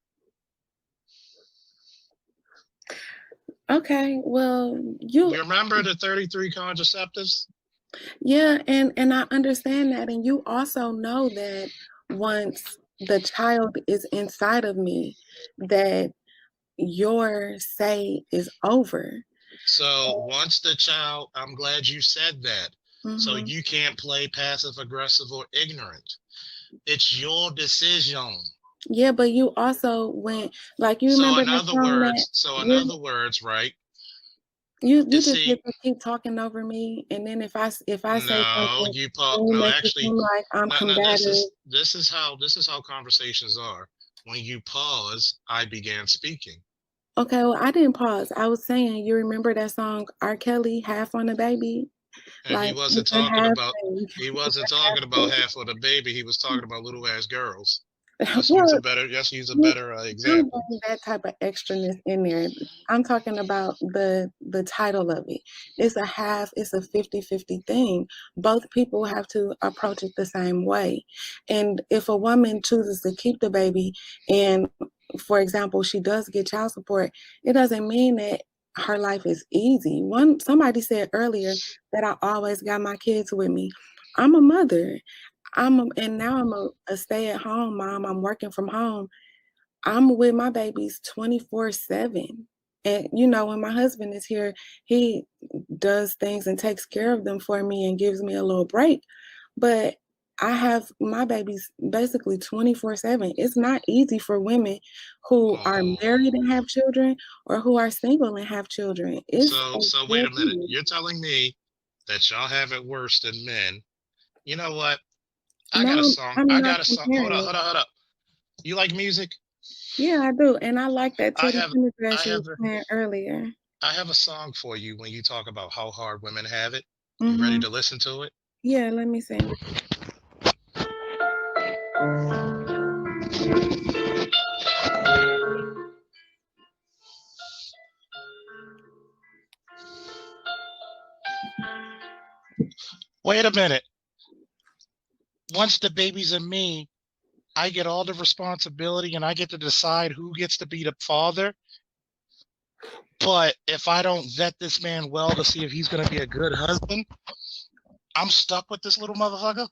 O: Okay, well, you
P: remember the 33 contraceptives?
O: Yeah, and I understand that, and you also know that once the child is inside of me, that your say is over.
P: So once the child, I'm glad you said that. So
O: Mhm.
P: you can't play passive aggressive or ignorant. It's your decision.
O: Yeah, but you also went like you
P: So
O: remember
P: in
O: the
P: other
O: song
P: words,
O: that
P: right?
O: you just get to keep talking over me, and then if I say something,
P: you
O: make it seem like I'm combative.
P: This is how conversations are. When you pause, I began speaking.
O: Okay, well, I didn't pause. I was saying, you remember that song R. Kelly, Half on the Baby?
P: And
O: Like
P: he wasn't talking about half of the baby. He was talking about little ass girls. Let's use a better example.
O: Don't bring that type of extraness in there. I'm talking about the title of it. It's a 50-50 thing. Both people have to approach it the same way. And if a woman chooses to keep the baby and, for example, she does get child support, it doesn't mean that her life is easy. Somebody said earlier that I always got my kids with me. I'm a mother. And now I'm a stay-at-home mom. I'm working from home. I'm with my babies 24/7. And when my husband is here, he does things and takes care of them for me and gives me a little break. But I have my babies basically 24/7. It's not easy for women who are married and have children or who are single and have children. It's
P: So wait a minute. You're telling me that y'all have it worse than men. You know what? I got a song.
O: I'm
P: I
O: not
P: got a song.
O: comparing.
P: Hold up. You like music?
O: Yeah, I do. And I like that
P: I
O: Teddy
P: have
O: Pendergrass you
P: a,
O: was playing earlier.
P: I have a song for you when you talk about how hard women have it. You ready to listen to it?
O: Yeah, let me sing.
P: Wait a minute. Once the baby's in me, I get all the responsibility and I get to decide who gets to be the father. But if I don't vet this man well to see if he's going to be a good husband, I'm stuck with this little motherfucker.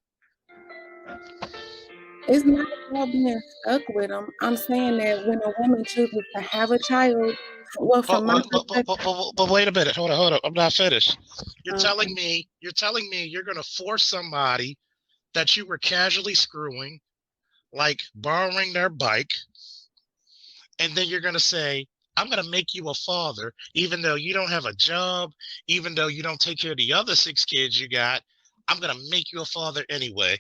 O: It's not about being stuck with him. I'm saying that when a woman chooses to have a child, well, from my perspective.
P: But wait a minute. Hold up. I'm not finished. You're telling me you're going to force somebody that you were casually screwing, like borrowing their bike, and then you're going to say, I'm going to make you a father, even though you don't have a job, even though you don't take care of the other 6 kids you got. I'm going to make you a father anyway.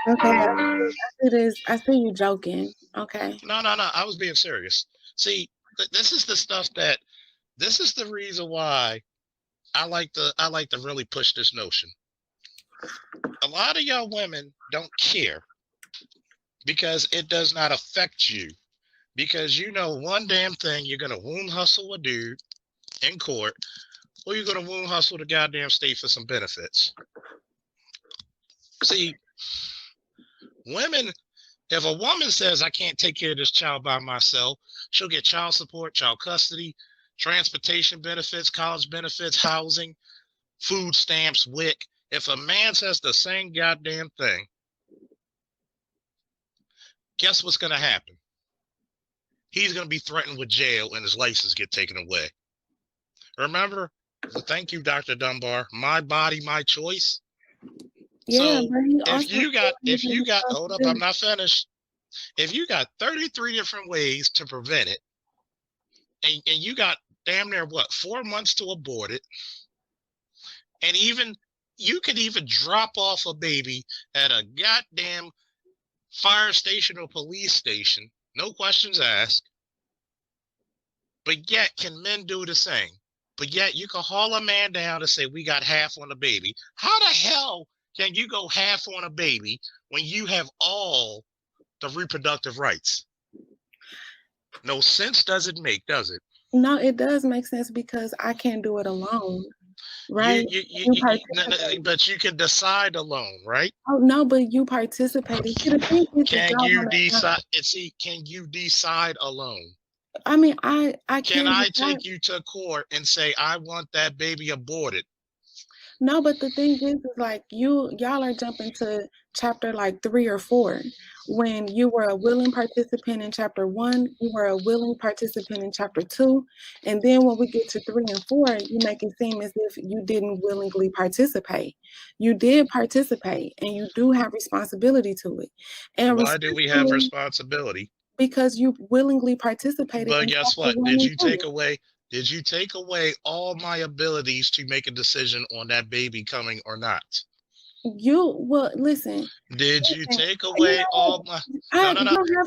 O: Okay, I see you joking. Okay.
P: No, I was being serious. See, this is the reason why I like to really push this notion. A lot of y'all women don't care because it does not affect you. Because you know one damn thing, you're gonna womb hustle a dude in court, or you're gonna womb hustle the goddamn state for some benefits. See, women, if a woman says I can't take care of this child by myself, she'll get child support, child custody, transportation benefits, college benefits, housing, food stamps, WIC. If a man says the same goddamn thing, guess what's going to happen? He's going to be threatened with jail and his license get taken away. Remember, thank you, Dr. Dunbar, my body, my choice.
O: Yeah,
P: so if you got, hold up, I'm not finished. If you got 33 different ways to prevent it, and you got damn near 4 months to abort it, and you could even drop off a baby at a goddamn fire station or police station, no questions asked. But yet, can men do the same? But yet, you can haul a man down and say, we got half on the baby. How the hell can you go half on a baby when you have all the reproductive rights? No sense does it make, does it?
O: No, it does make sense because I can't do it alone. Right?
P: But you can decide alone, right?
O: Oh no, but you participated.
P: Can you decide? Can you decide alone?
O: I mean, I
P: can I take you to court and say I want that baby aborted?
O: No, but the thing is like y'all are jumping to chapter like 3 or 4. When you were a willing participant in chapter 1, you were a willing participant in chapter 2, and then when we get to 3 and 4, you make it seem as if you didn't willingly participate. You did participate, and you do have responsibility to it. And
P: why do we have responsibility?
O: Because you willingly participated.
P: But guess what? Did you take away all my abilities to make a decision on that baby coming or not?
O: Listen.
P: Did you take away all my?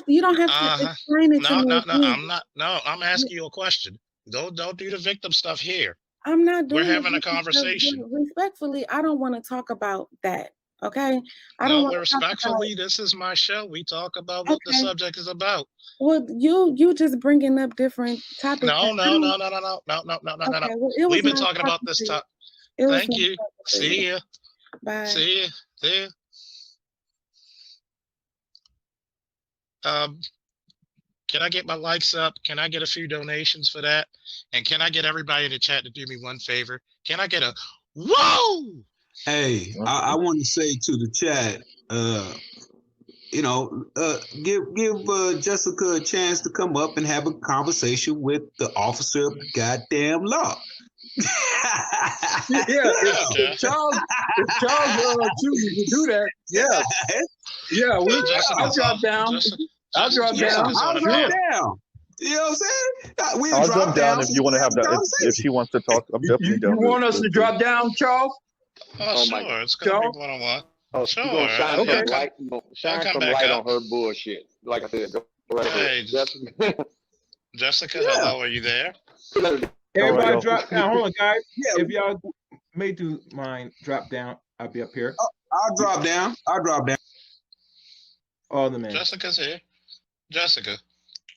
O: You don't have to explain it to me.
P: I'm not. No, I'm asking you a question. Don't do the victim stuff here.
O: I'm not doing.
P: We're having a conversation.
O: Respectfully, I don't want to talk about that. Okay.
P: Respectfully, this is my show. We talk about what the subject is about.
O: Well, you just bringing up different topics.
P: No. We've been talking about this topic. Thank you. See ya.
O: Bye.
P: See ya. Can I get my likes up? Can I get a few donations for that? And can I get everybody in the chat to do me one favor? Can I get a whoa?
N: Hey, I want to say to the chat, give Jessica a chance to come up and have a conversation with the officer of the goddamn law.
Q: If Charles chooses to do that, I'll drop down. I'll drop down.
N: I'll drop down. You know what I'm saying? We'll
J: I'll
N: drop
J: jump down
N: down
J: if you want to have that. If she wants to talk, I'm definitely
Q: You
J: down.
Q: want us to drop down, Charles?
P: Oh, sure. It's gonna be one-on-one.
K: Oh,
P: Sure.
K: you're gonna shine
P: Okay.
K: some light. You gonna shine
P: come
K: some
P: back
K: light
P: up.
K: on her bullshit. Like I said, go right
P: Hey,
K: ahead. Jessica.
P: Jessica, hello. Are you there?
F: Everybody
J: yo.
F: drop down. Hold on, guys. If y'all may do mind drop down, I'll be up here.
N: I'll drop down.
F: All the men.
P: Jessica's here. Jessica.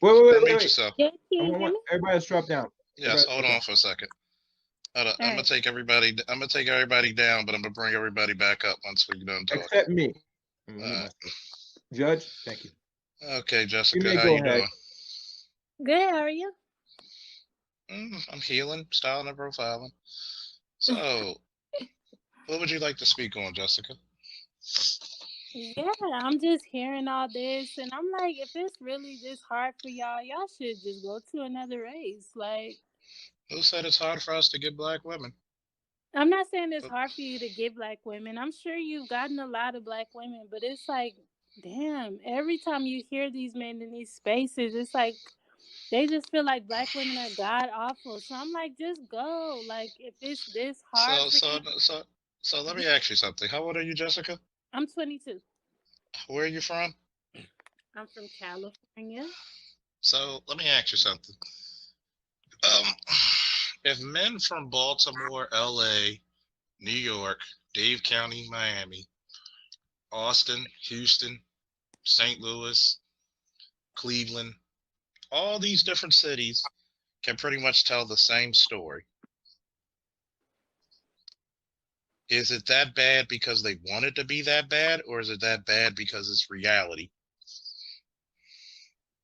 F: Wait.
P: Mute yourself.
F: I want everybody to drop down.
P: Yes, hold on for a second. Hold on. I'm gonna take everybody down, but I'm gonna bring everybody back up once we're done talking.
F: Except me. Judge, thank you.
P: Okay, Jessica,
F: may
P: how
F: go
P: you
F: ahead.
P: doing?
I: Good, how are you?
P: I'm healing, styling, and profiling. So, what would you like to speak on, Jessica?
I: Yeah, I'm just hearing all this, and I'm like, if it's really this hard for y'all, y'all should just go to another race. Like,
P: Who said it's hard for us to get black women?
I: I'm not saying it's hard for you to get black women. I'm sure you've gotten a lot of black women, but it's like, damn, every time you hear these men in these spaces, it's like they just feel like black women are god awful. So I'm like, just go. Like, if it's this hard for you.
P: So let me ask you something. How old are you, Jessica?
I: I'm 22.
P: Where are you from?
I: I'm from California.
P: So let me ask you something. If men from Baltimore, LA, New York, Dade County, Miami, Austin, Houston, St. Louis, Cleveland, all these different cities can pretty much tell the same story. Is it that bad because they want it to be that bad, or is it that bad because it's reality?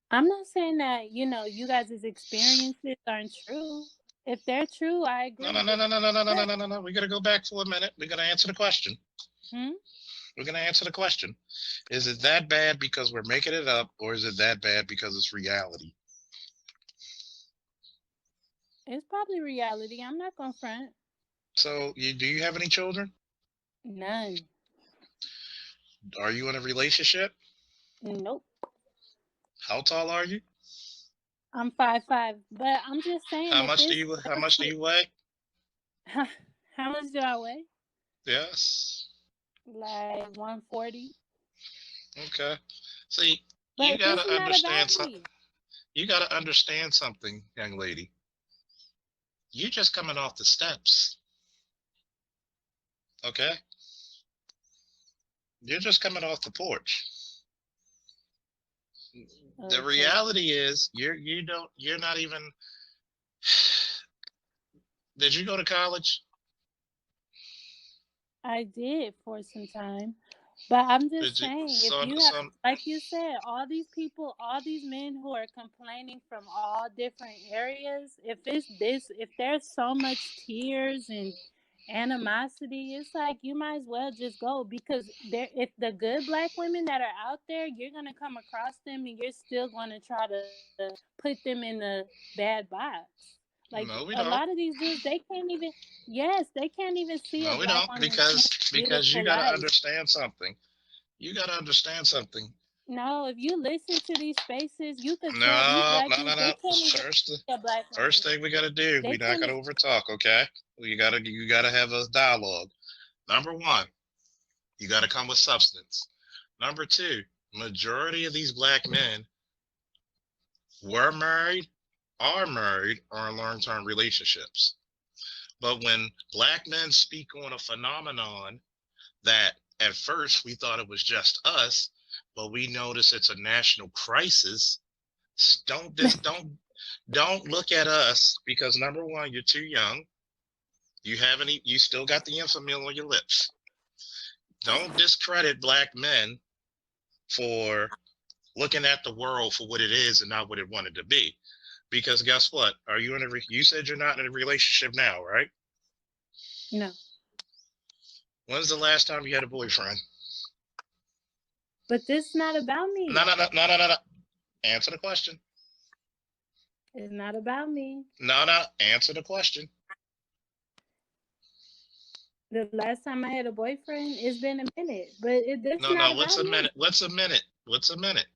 I: I'm not saying that, you guys' experiences aren't true. If they're true, I agree.
P: No. We gotta go back for a minute. We're gonna answer the question.
I: Hmm?
P: We're gonna answer the question. Is it that bad because we're making it up, or is it that bad because it's reality?
I: It's probably reality. I'm not gonna front.
P: So, do you have any children?
I: None.
P: Are you in a relationship?
I: Nope.
P: How tall are you?
I: I'm 5'5", but I'm just saying.
P: How much do you weigh?
I: How much do I weigh?
P: Yes.
I: Like 140.
P: Okay. See,
I: But
P: you gotta
I: this is not
P: understand
I: about
P: something.
I: me.
P: You gotta understand something, young lady. You're just coming off the steps. Okay? You're just coming off the porch. The reality is you're not even. Did you go to college?
I: I did for some time. But I'm just saying, if you have, like you said, all these people, all these men who are complaining from all different areas, if there's so much tears and animosity, it's like you might as well just go, because if the good black women that are out there, you're gonna come across them and you're still gonna try to put them in a bad box. Like,
P: no, we
I: a
P: don't.
I: lot of these dudes, they can't even see
P: No,
I: a
P: we
I: black
P: don't,
I: woman
P: because you gotta
I: life.
P: understand something. You gotta understand something.
I: No, if you listen to these spaces, you could tell these
P: No.
I: black dudes, they can't even see a black woman.
P: First thing we gotta do, we're not gonna overtalk, okay? You gotta have a dialogue. Number one, you gotta come with substance. Number two, majority of these black men were married, are married, or in long-term relationships. But when black men speak on a phenomenon that at first we thought it was just us, but we notice it's a national crisis, don't look at us, because number one, you're too young. You still got the infamy on your lips. Don't discredit black men for looking at the world for what it is and not what it wanted to be. Because guess what? You said you're not in a relationship now, right?
I: No.
P: When's the last time you had a boyfriend?
I: But this is not about me.
P: No. Answer the question.
I: It's not about me.
P: No. Answer the question.
I: The last time I had a boyfriend, it's been a minute. But this
P: No.
I: is not
P: What's a
I: about me.
P: minute? What's a minute? What's a minute?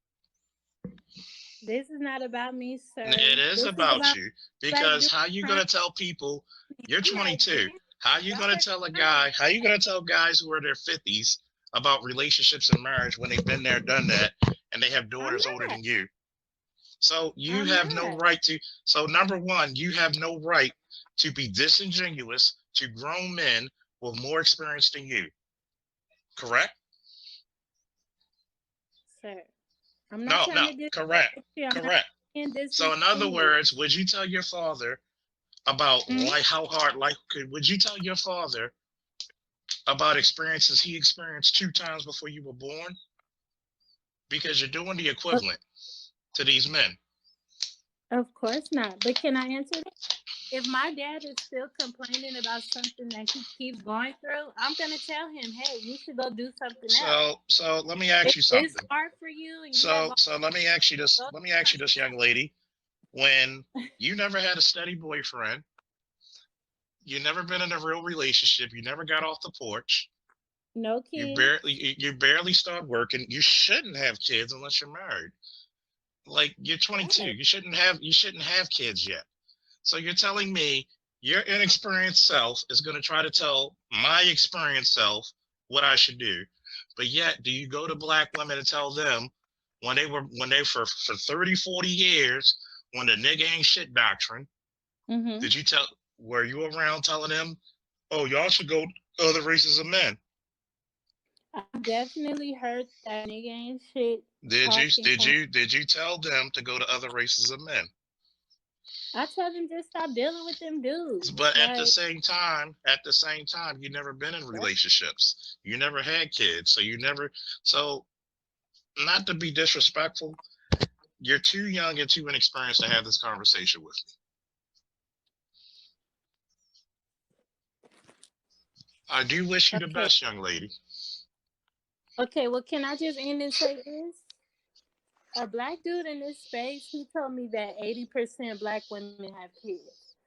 I: This is not about me, sir.
P: It is
I: This
P: about you, because
I: like,
P: how you gonna tell people you're 22? How you gonna tell a guy? How you gonna tell guys who are in their 50s about relationships and marriage when they've been there, done that, and they have daughters older than you? So you have no right to. So number one, you have no right to be disingenuous to grown men with more experience than you. Correct?
I: Sir, I'm not trying to
P: correct. So in other words, would you tell your father about like how hard life could? Would you tell your father about experiences he experienced 2 times before you were born? Because you're doing the equivalent to these men.
I: Of course not. But can I answer that? If my dad is still complaining about something that he keeps going through, I'm gonna tell him, hey, you should go do something else.
P: So let me ask you something.
I: It's hard for you. And
P: so let me ask you this. Let me ask you this, young lady. When you never had a steady boyfriend, you never been in a real relationship, you never got off the porch.
I: No kids.
P: You barely start working. You shouldn't have kids unless you're married. Like, you're 22. You shouldn't have kids yet. So you're telling me your inexperienced self is going to try to tell my experienced self what I should do. But yet, do you go to black women and tell them when they for 30, 40 years, when the nigga ain't shit doctrine, were you around telling them, oh, y'all should go to other races of men?
I: I definitely heard that nigga ain't shit.
P: Did you tell them to go to other races of men?
I: I tell them just stop dealing with them dudes.
P: But at the same time, you never been in relationships. You never had kids, so not to be disrespectful, you're too young and too inexperienced to have this conversation with me. I do wish you the best, young lady.
I: Okay, well, can I just end and say this? A black dude in this space, he told me that 80% black women have kids.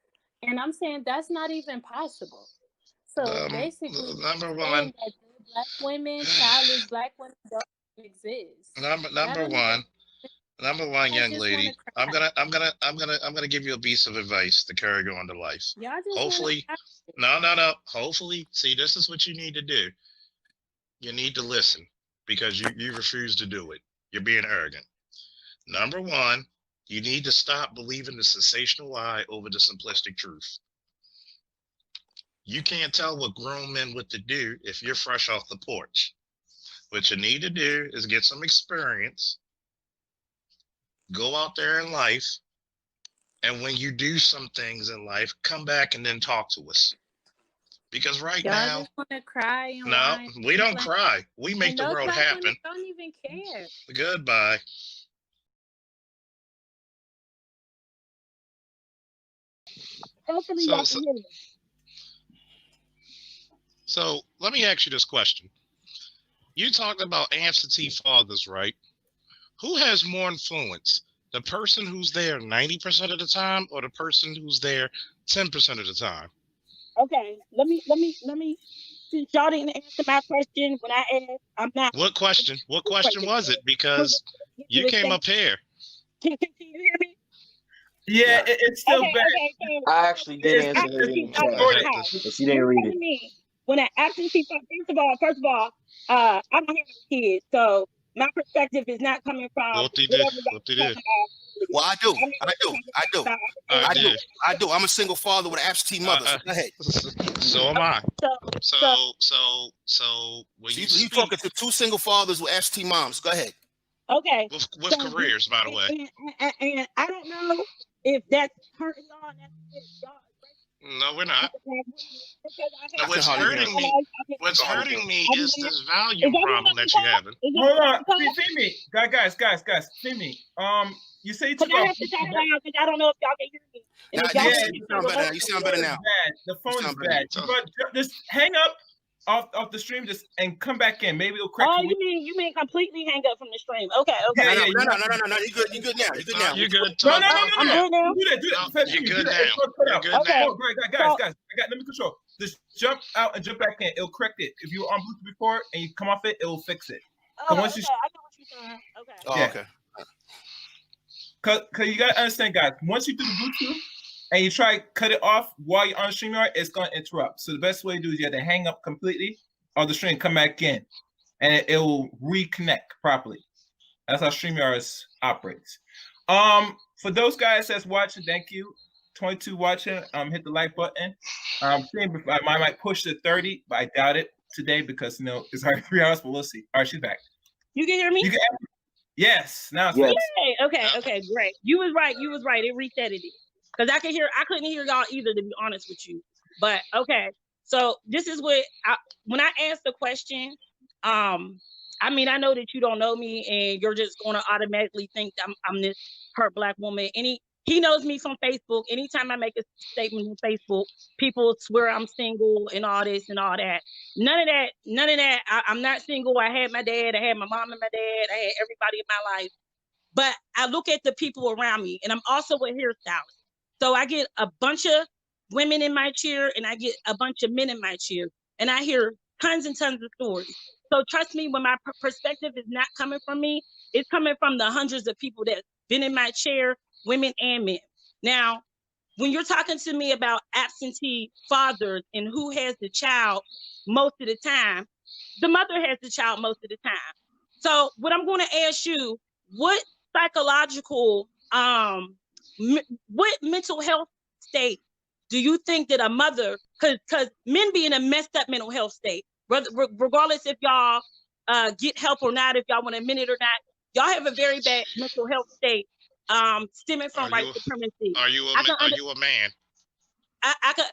I: And I'm saying that's not even possible. So basically,
P: number one,
I: that black women, childless black women don't exist.
P: Number one, young lady, I'm gonna give you a piece of advice to carry you on to life. Hopefully, hopefully, see, this is what you need to do. You need to listen, because you refuse to do it. You're being arrogant. Number one, you need to stop believing the sensational lie over the simplistic truth. You can't tell what grown men what to do if you're fresh off the porch. What you need to do is get some experience, go out there in life, and when you do some things in life, come back and then talk to us. Because
I: y'all
P: now,
I: just want to cry and
P: no,
I: whine.
P: we don't cry. We make the world happen.
I: Don't even care.
P: Goodbye.
R: Hopefully,
P: So let me ask you this question. You talked about absentee fathers, right? Who has more influence? The person who's there 90% of the time, or the person who's there 10% of the time?
R: Okay, let me. Since y'all didn't answer my question when I asked, I'm not.
P: What question? What question was it? Because you came up here.
R: Can you hear me?
F: Yeah, it's still bad.
R: Okay, so
K: I actually did answer her in the chat, but she didn't read it.
R: When an absentee father, first of all, I don't have no kids, so my perspective is not coming from whatever.
S: Well, I do. I'm a single father with an absentee mother. So go ahead.
P: So am I. So when
S: you talking to 2 single fathers with absentee moms. Go ahead.
R: Okay.
P: With careers, by the way.
R: And I don't know if that's hurting y'all.
P: No, we're not. What's hurting me is this volume problem that you're having.
F: Hold on, Femi, guys, Femi. You say you took off.
R: I have to talk loud because I don't know if y'all can hear me.
S: You sound better now.
F: The phone is bad. But just hang up.
T: off the stream, just and come back in. Maybe it'll correct.
R: Oh, you mean completely hang up from the stream? Okay.
T: Yeah, yeah.
S: No. You good? You good now? You good now?
P: You good?
T: No.
R: I'm good now.
T: Do that.
P: You're good now.
T: You're
P: good
R: Okay.
P: now.
T: Oh, guys, let me control. Just jump out and jump back in. It'll correct it. If you were on Bluetooth before and you come off it, it will fix it.
R: Oh,
T: Once
R: okay.
T: you,
R: I get what you're saying. Okay.
S: Oh,
T: yeah.
S: okay.
T: Cause you gotta understand, guys. Once you do the Bluetooth and you try to cut it off while you're on StreamYard, it's gonna interrupt. So the best way to do is you have to hang up completely on the stream, come back in, and it will reconnect properly. That's how StreamYard operates. For those guys that's watching, thank you. 22 watching, hit the like button. I might push to 30, but I doubt it today because it's already 3 hours, but we'll see. All right, she's back.
R: You can hear me?
T: Yes, now it's
R: Yay. Okay, great. You was right. It resetted it. Because I couldn't hear y'all either, to be honest with you. But okay. So this is when I asked the question, I know that you don't know me and you're just gonna automatically think I'm this hurt Black woman. He knows me from Facebook. Anytime I make a statement on Facebook, people swear I'm single and all this and all that. None of that. I'm not single. I had my dad. I had my mom and my dad. I had everybody in my life. But I look at the people around me, and I'm also a hairstylist. So I get a bunch of women in my chair, and I get a bunch of men in my chair, and I hear tons and tons of stories. So trust me, when my perspective is not coming from me, it's coming from the hundreds of people that's been in my chair, women and men. Now, when you're talking to me about absentee fathers and who has the child most of the time, the mother has the child most of the time. So what I'm going to ask you, what psychological, what mental health state do you think that a mother, because men be in a messed up mental health state, regardless if y'all get help or not, if y'all want to admit it or not, y'all have a very bad mental health state stemming from white supremacy.
P: Are you a man?
R: I could.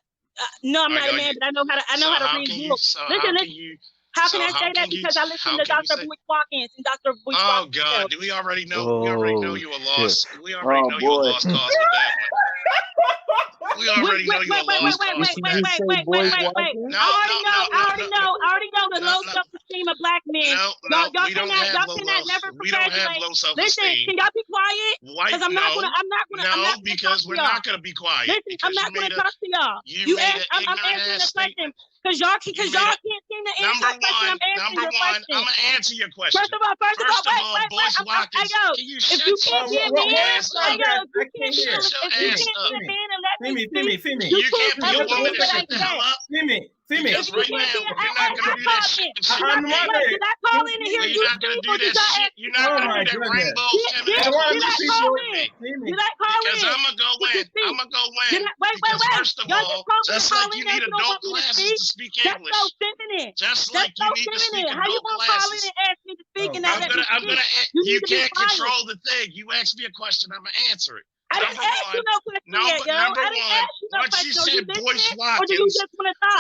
R: No, I'm not a man, but I know how to read books. Listen. How can I say that? Because I listen to Dr. Boyce Watkins and Dr. Boyce
P: Oh
R: Watkins.
P: God, we already know. We already know you a lost. We already know you a lost cause with that one. We already know you a lost cause with that.
R: Wait. I already know the low self-esteem of Black men.
P: No, we don't have low self-esteem.
R: Listen, can y'all be quiet? Because I'm not gonna.
P: Because we're not gonna be quiet.
R: Listen, I'm not gonna talk to y'all. I'm answering the question. Because y'all can't seem to answer my question.
P: Number one, I'm gonna answer your question.
R: First of all,
P: wait, Boyce Watkins, can you shut your ass up? You can't be a woman to shut the hell up. Because right now, you're not gonna do that shit.
R: Did I call in to hear you speak?
P: You're not gonna do that shit. You're not gonna do that rainbow feminist shit. Because I'm gonna go in. Because first of all, just like you need adult classes to speak English. Just like you need to speak adult classes. You can't control the thing. You ask me a question, I'm gonna answer it.
R: I didn't ask you no question yet, yo.
P: Number one, once you said Boyce Watkins,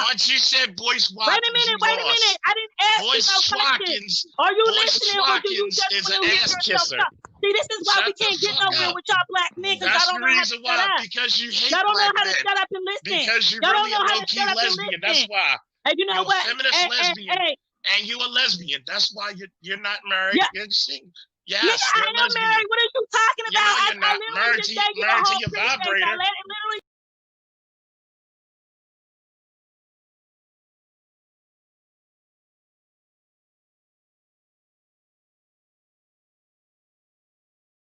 P: once you said Boyce Watkins,
R: wait a minute. I didn't ask you no question. Are you listening or do you just want to hear yourself talk? See, this is why we can't get nowhere with y'all Black men, because y'all don't know how to shut up.
P: Because you hate
R: y'all don't know
P: Black
R: how to
P: men.
R: shut up and listen.
P: Because you're
R: y'all don't
P: really
R: know
P: a
R: how to
P: low-key
R: shut up and
P: lesbian.
R: listen.
P: That's why.
R: And you know
P: you're
R: what?
P: A feminist lesbian. And you a lesbian. That's why you're not married.
R: Yeah.
P: You're single. Yes,
R: Nigga, I am married. What are you talking about?
P: You're not married to your vibrator.